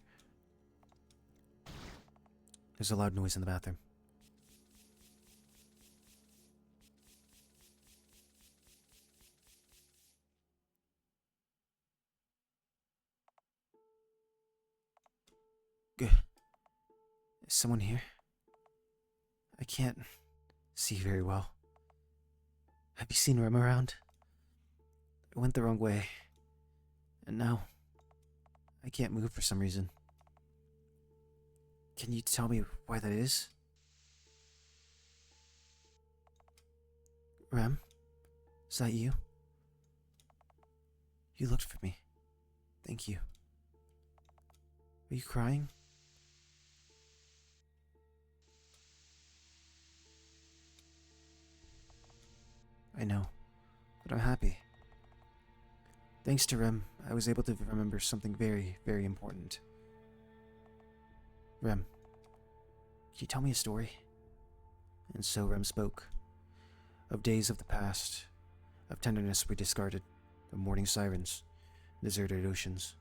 There's a loud noise in the bathroom. Is someone here? I can't see very well. Have you seen Rem around? I went the wrong way, and now I can't move for some reason. Can you tell me why that is? Rem? Is that you? You looked for me. Thank you. Are you crying? I know, but I'm happy. Thanks to Rem, I was able to remember something very, very important. Rem, can you tell me a story? And so Rem spoke. Of days of the past, of tenderness we discarded, of morning sirens, deserted oceans.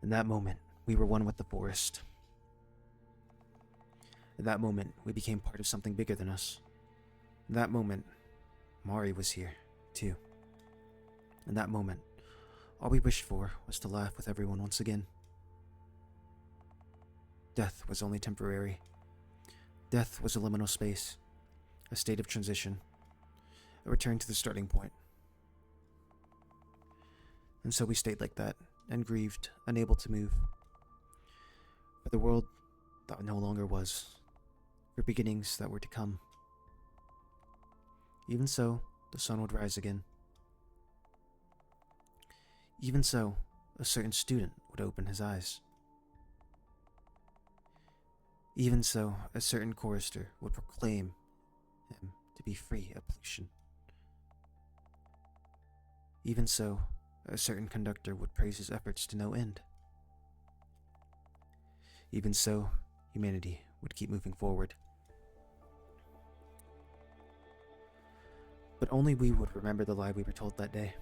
In that moment, we were one with the forest. In that moment, we became part of something bigger than us. In that moment, Mari was here, too. In that moment, all we wished for was to laugh with everyone once again. Death was only temporary. Death was a liminal space, a state of transition, a return to the starting point. And so we stayed like that, and grieved, unable to move. For the world that no longer was, for beginnings that were to come. Even so, the sun would rise again. Even so, a certain student would open his eyes. Even so, a certain chorister would proclaim him to be free of pollution. Even so, a certain conductor would praise his efforts to no end. Even so, humanity would keep moving forward. But only we would remember the lie we were told that day.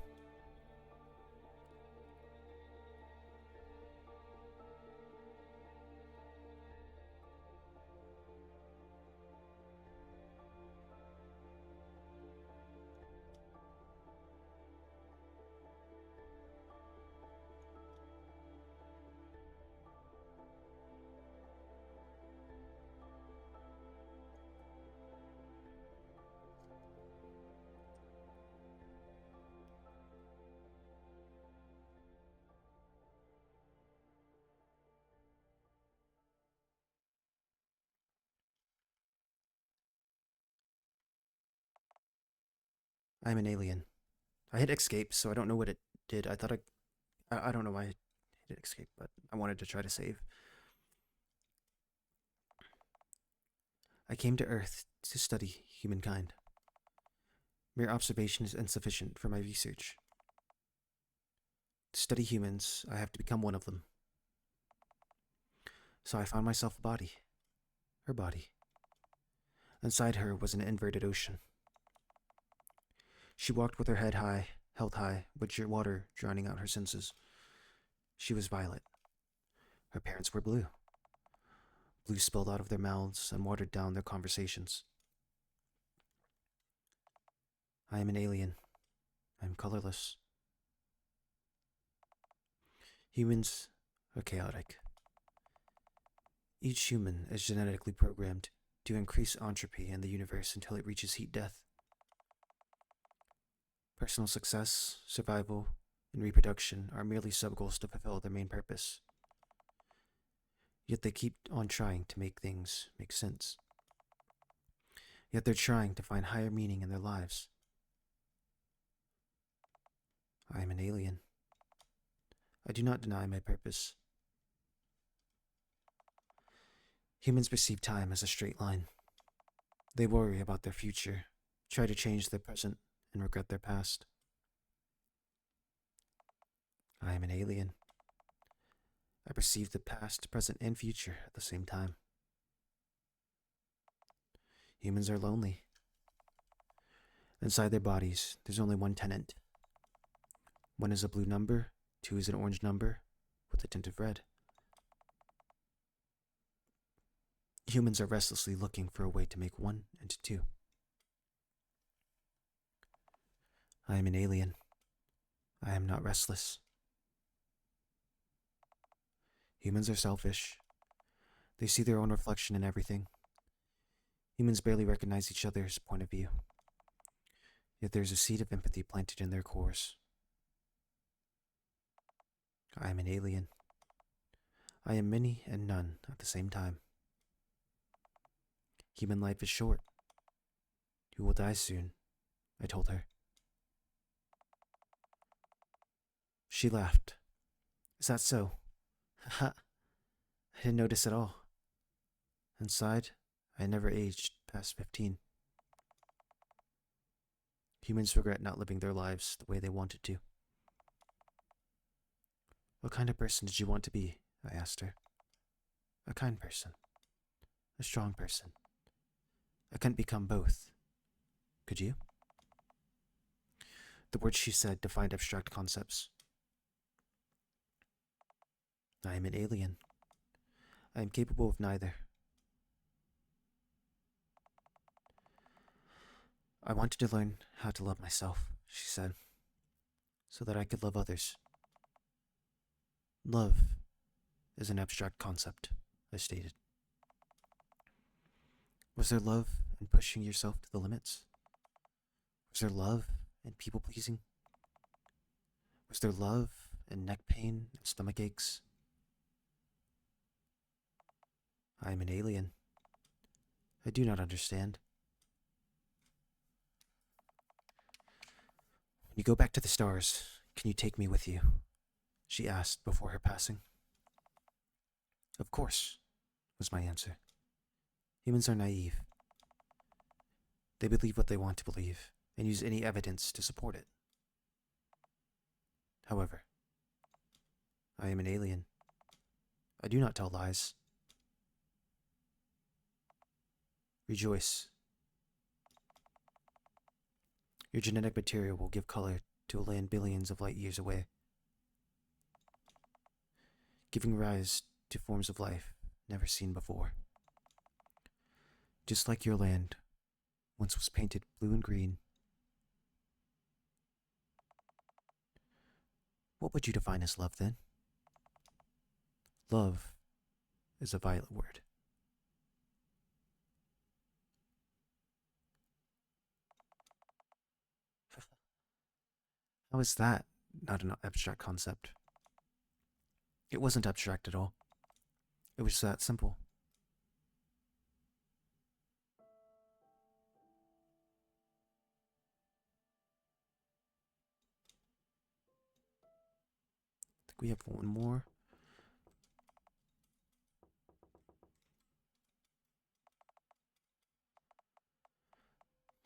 I'm an alien. I hit escape, so I don't know what it did. I don't know why I hit escape, but I wanted to try to save. I came to Earth to study humankind. Mere observation is insufficient for my research. To study humans, I have to become one of them. So I found myself a body. Her body. Inside her was an inverted ocean. She walked with her head high, held high, with water drowning out her senses. She was violet. Her parents were blue. Blue spilled out of their mouths and watered down their conversations. I am an alien. I am colorless. Humans are chaotic. Each human is genetically programmed to increase entropy in the universe until it reaches heat death. Personal success, survival, and reproduction are merely sub-goals to fulfill their main purpose. Yet they keep on trying to make things make sense. Yet they're trying to find higher meaning in their lives. I am an alien. I do not deny my purpose. Humans perceive time as a straight line. They worry about their future, try to change their present, and regret their past. I am an alien. I perceive the past, present, and future at the same time. Humans are lonely. Inside their bodies, there's only one tenant. One is a blue number, two is an orange number, with a tint of red. Humans are restlessly looking for a way to make one into two. I am an alien. I am not restless. Humans are selfish. They see their own reflection in everything. Humans barely recognize each other's point of view. Yet there's a seed of empathy planted in their cores. I am an alien. I am many and none at the same time. Human life is short. You will die soon, I told her. She laughed. Is that so? Haha. I didn't notice at all. And sighed, I never aged past 15. Humans regret not living their lives the way they wanted to. What kind of person did you want to be? I asked her. A kind person. A strong person. I couldn't become both. Could you? The words she said defined abstract concepts. I am an alien. I am capable of neither. I wanted to learn how to love myself, she said, so that I could love others. Love is an abstract concept, I stated. Was there love in pushing yourself to the limits? Was there love in people pleasing? Was there love in neck pain and stomach aches? I am an alien. I do not understand. When you go back to the stars, can you take me with you? She asked before her passing. Of course, was my answer. Humans are naive. They believe what they want to believe and use any evidence to support it. However, I am an alien. I do not tell lies. Rejoice. Your genetic material will give color to a land billions of light years away, giving rise to forms of life never seen before. Just like your land once was painted blue and green. What would you define as love then? Love is a violet word. How is that not an abstract concept? It wasn't abstract at all. It was that simple. I think we have one more.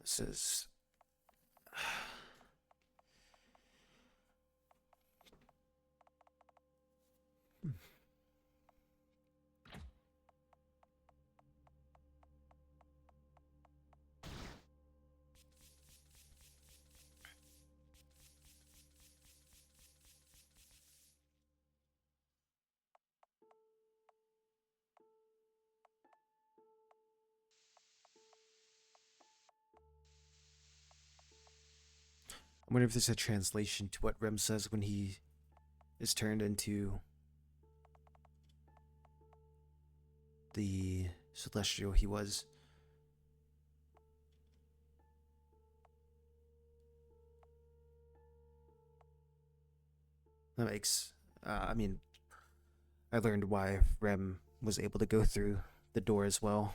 This is... I wonder if there's a translation to what Rem says when he is turned into the celestial he was. That makes... I mean, I learned why Rem was able to go through the door as well.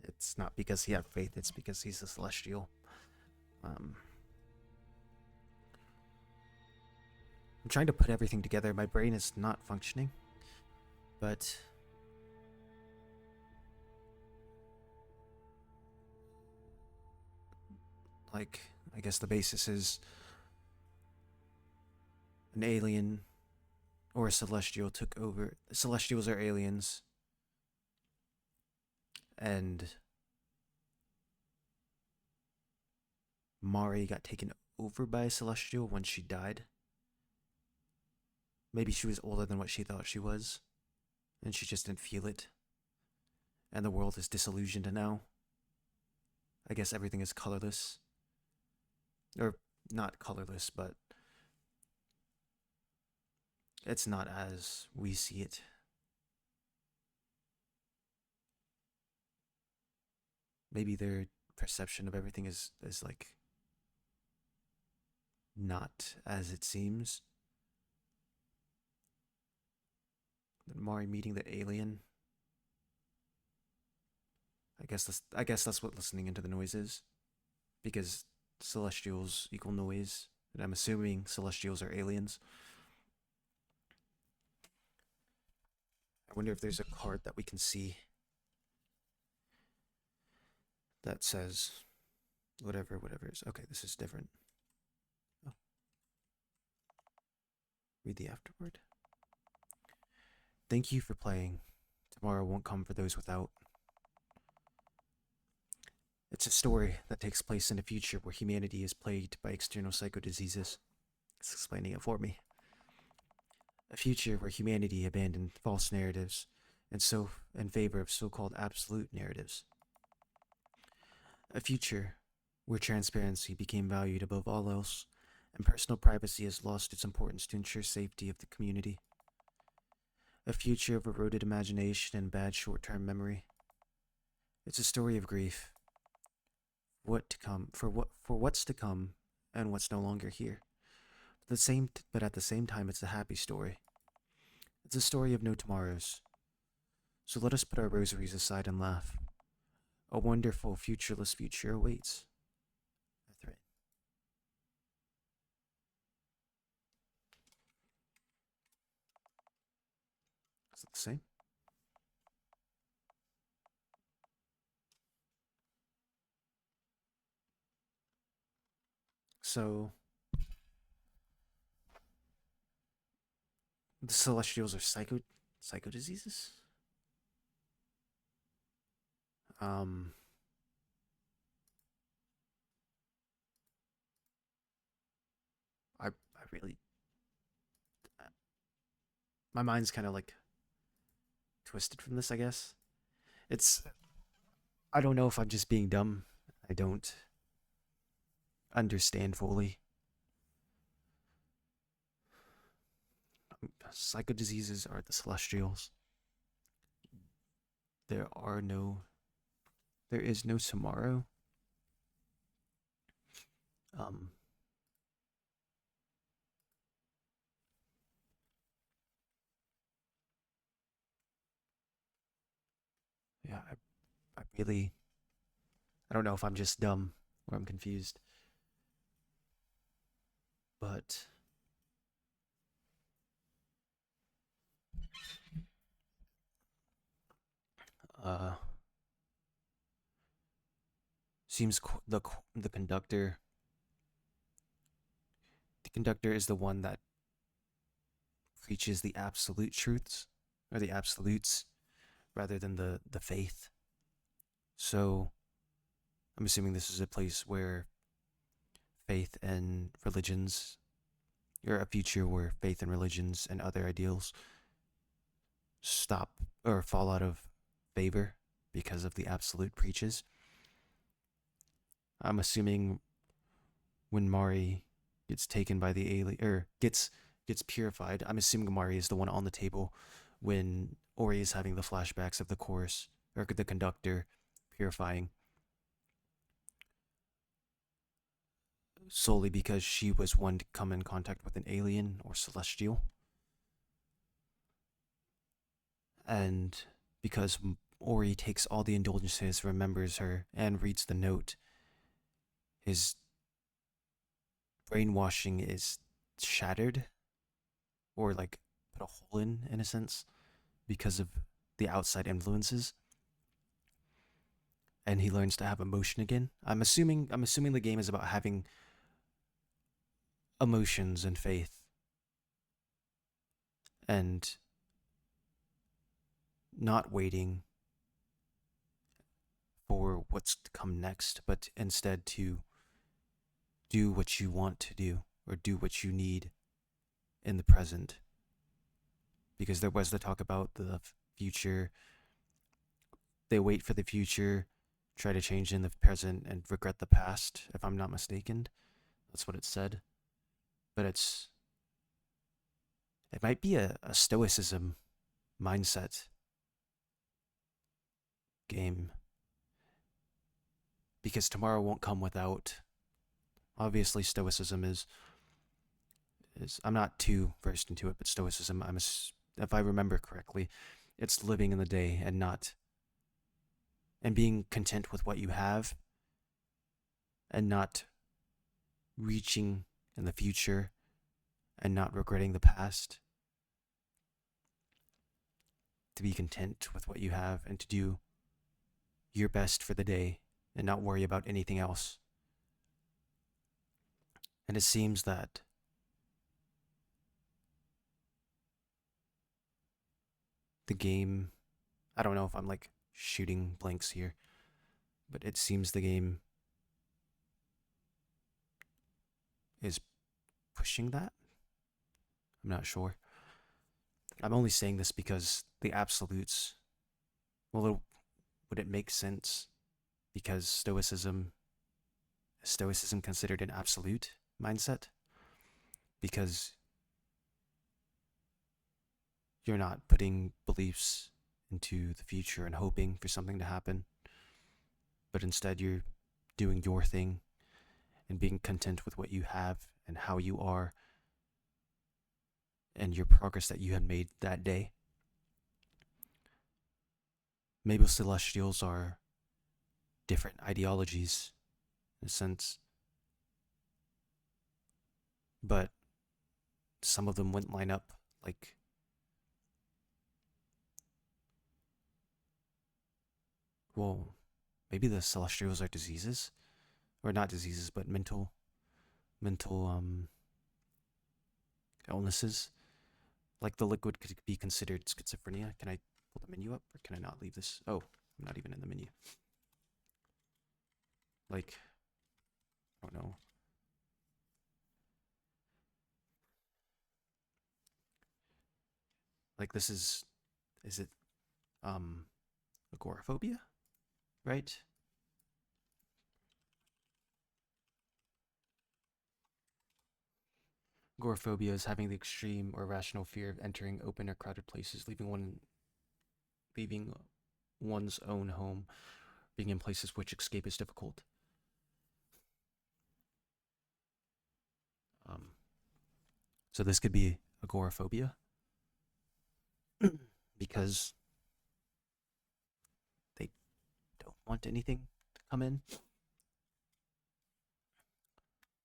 It's not because he had faith, it's because he's a celestial. I'm trying to put everything together. My brain is not functioning. But... like, I guess the basis is... an alien or a celestial took over. Celestials are aliens. And... Mari got taken over by a celestial when she died. Maybe she was older than what she thought she was, and she just didn't feel it. And the world is disillusioned now. I guess everything is colorless. Or, not colorless, but it's not as we see it. maybe their perception of everything is like not as it seems. Mari meeting the alien. I guess that's what listening into the noise is, because celestials equal noise, and I'm assuming celestials are aliens. I wonder if there's a card that we can see that says whatever is. Okay, this is different. Oh, read the afterword. Thank you for playing. Tomorrow won't come for those without. It's a story that takes place in a future where humanity is plagued by external psycho diseases. It's explaining it for me. A future where humanity abandoned false narratives and so in favor of so-called absolute narratives. A future where transparency became valued above all else and personal privacy has lost its importance to ensure safety of the community. A future of eroded imagination and bad short-term memory. It's a story of grief. What to come for what's to come and what's no longer here. But at the same time, it's a happy story. It's a story of no tomorrows. So let us put our rosaries aside and laugh. A wonderful, futureless future awaits. That's right. Is it the same? So the celestials are psycho diseases. Um, I really, my mind's kind of like twisted from this. I guess it's. I don't know if I'm just being dumb. I don't understand fully. Psycho diseases are the celestials. There are no. There is no tomorrow. Um, yeah, I really. I don't know if I'm just dumb or I'm confused, but uh, seems the conductor. The conductor is the one that preaches the absolute truths or the absolutes rather than the faith. So I'm assuming this is a place where faith and religions, or a future where faith and religions and other ideals stop or fall out of favor because of the absolute preaches. I'm assuming when Mari gets taken by the alien or gets purified, I'm assuming Mari is the one on the table when Ori is having the flashbacks of the chorus or the conductor purifying, solely because she was one to come in contact with an alien or celestial. And because Ori takes all the indulgences, remembers her, and reads the note, his brainwashing is shattered, or like put a hole in a sense, because of the outside influences. And he learns to have emotion again. I'm assuming the game is about having emotions and faith and not waiting for what's to come next, but instead to do what you want to do or do what you need in the present. Because there was the talk about the future. They wait for the future, try to change in the present, and regret the past, if I'm not mistaken. That's what it said. But it might be a stoicism mindset game. because tomorrow won't come without. Obviously, Stoicism is I'm not too versed into it, but Stoicism, if I remember correctly, it's living in the day and not and being content with what you have and not reaching in the future and not regretting the past, to be content with what you have and to do your best for the day and not worry about anything else. And it seems that the game, I don't know if I'm like shooting blanks here, but it seems the game is pushing that. I'm not sure. I'm only saying this because the absolutes, well, would it make sense? Because Stoicism considered an absolute mindset? Because you're not putting beliefs into the future and hoping for something to happen, but instead you're doing your thing and being content with what you have and how you are and your progress that you had made that day. Maybe Celestials are different ideologies in a sense, but some of them wouldn't line up. Like, well, maybe the Celestials are diseases, or not diseases, but mental illnesses. Like the liquid could be considered schizophrenia. Can I pull the menu up, or can I not leave this? Oh, I'm not even in the menu. Like, I don't know. Like this is it agoraphobia, right? Agoraphobia is having the extreme or irrational fear of entering open or crowded places, leaving one's own home, being in places which escape is difficult. Um, so this could be agoraphobia because they don't want anything to come in.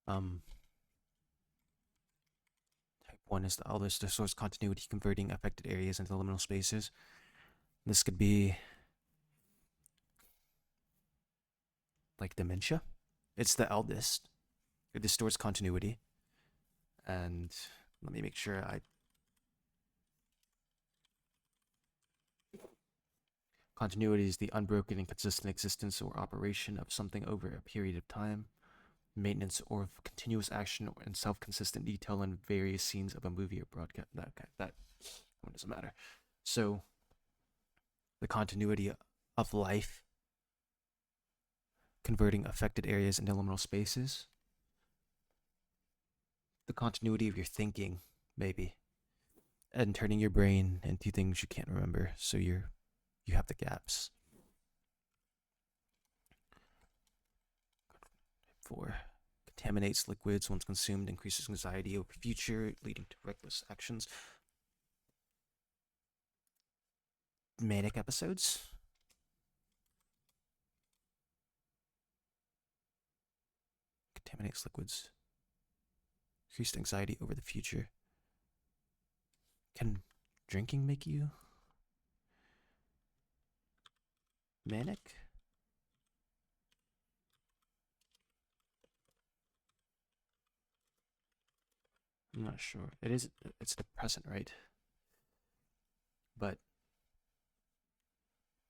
Um, Type 1 is the eldest source continuity, converting affected areas into liminal spaces. This could be like dementia. It's the eldest. It distorts continuity. And let me make sure I. Continuity is the unbroken and consistent existence or operation of something over a period of time. Maintenance or of continuous action and self-consistent detail in various scenes of a movie or broadcast. That one doesn't matter. So, the continuity of life, converting affected areas into liminal spaces. The continuity of your thinking, maybe, and turning your brain into things you can't remember, so you have the gaps. 4. Contaminates liquids once consumed, increases anxiety over future, leading to reckless actions. Manic episodes. Contaminates liquids. Increased anxiety over the future. Can drinking make you manic? I'm not sure. It's a depressant, right? But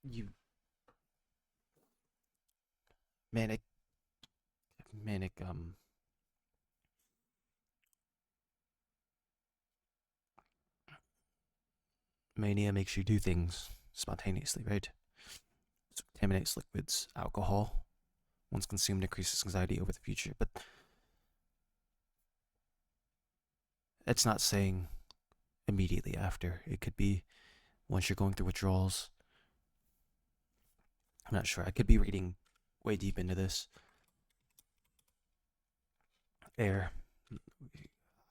you manic manic mania makes you do things spontaneously, right? So contaminates liquids, alcohol. Once consumed, increases anxiety over the future. But it's not saying immediately after. It could be once you're going through withdrawals. I'm not sure. I could be reading way deep into this. Air.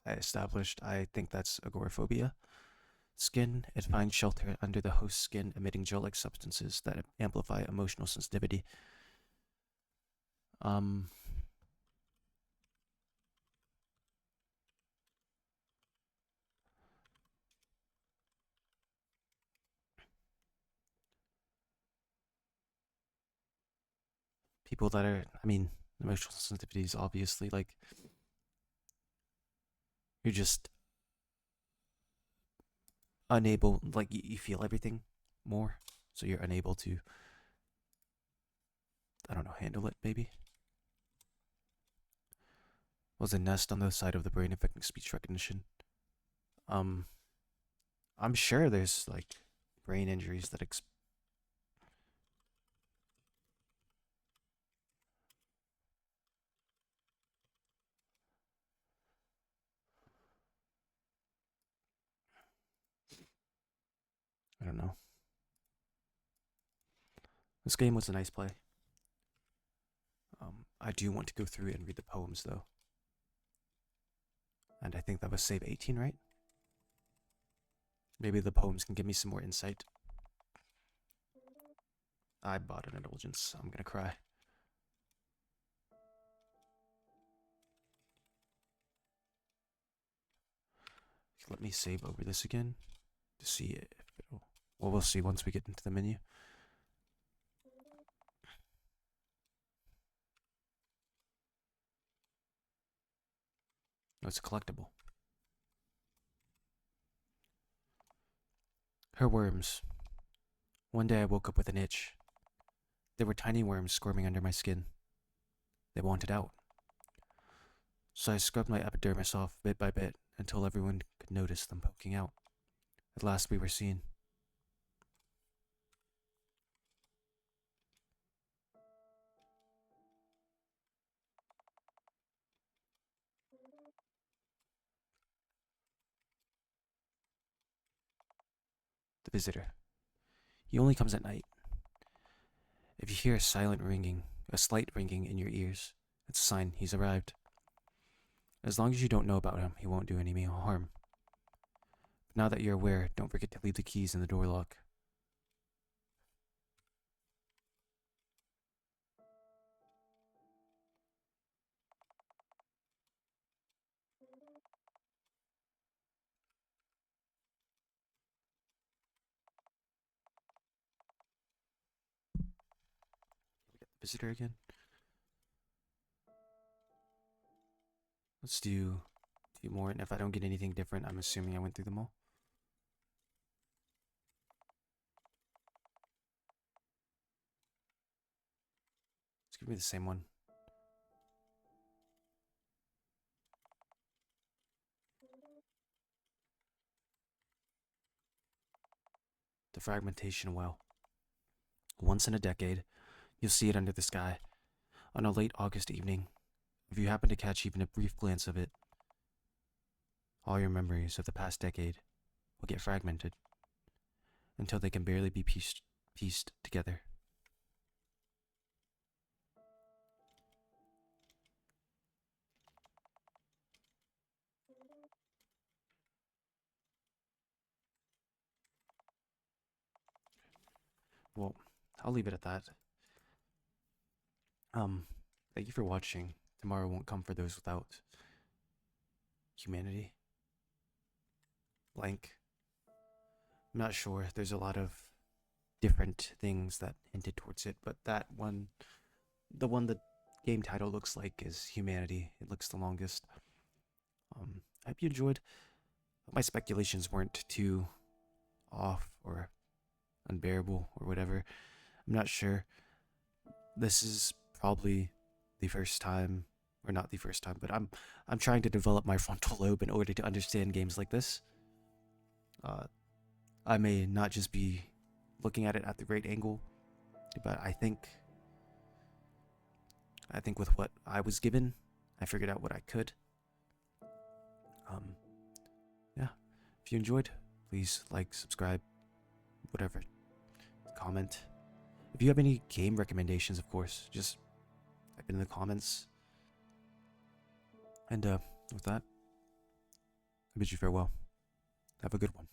I established. I think that's agoraphobia. Skin. It finds shelter under the host's skin, emitting gel-like substances that amplify emotional sensitivity. Um, People that are, I mean, emotional sensitivity is obviously like you're just unable, like you feel everything more, so you're unable to, I don't know, handle it maybe. Was a nest on the side of the brain affecting speech recognition. Um, I'm sure there's like brain injuries that I don't know. This game was a nice play. I do want to go through and read the poems though, and I think that was save 18, right? Maybe the poems can give me some more insight. I bought an indulgence. I'm gonna cry. Let me save over this again to see if it'll. Well, we'll see once we get into the menu. Oh, it's a collectible. Her worms. One day I woke up with an itch. There were tiny worms squirming under my skin. They wanted out. So I scrubbed my epidermis off bit by bit until everyone could notice them poking out. At last we were seen. The visitor. He only comes at night. If you hear a silent ringing, a slight ringing in your ears, it's a sign he's arrived. As long as you don't know about him, he won't do any harm. But now that you're aware, don't forget to leave the keys in the door lock. Visitor again? Let's do a few more, and if I don't get anything different, I'm assuming I went through them all. Let's give me the same one. The fragmentation well. Once in a decade, you'll see it under the sky. On a late August evening, if you happen to catch even a brief glance of it, all your memories of the past decade will get fragmented until they can barely be pieced together. Well, I'll leave it at that. Um, Thank you for watching. Tomorrow won't come for those without humanity. Blank. I'm not sure. There's a lot of different things that hinted towards it, but that one, the one the game title looks like is humanity. It looks the longest. I hope you enjoyed. My speculations weren't too off or unbearable or whatever. I'm not sure. This is probably the first time, or not the first time, but I'm trying to develop my frontal lobe in order to understand games like this. I may not just be looking at it at the right angle, but I think with what I was given, I figured out what I could. Yeah. If you enjoyed, please like, subscribe, whatever. Comment. If you have any game recommendations, of course, just type it in the comments. And with that, I bid you farewell. Have a good one.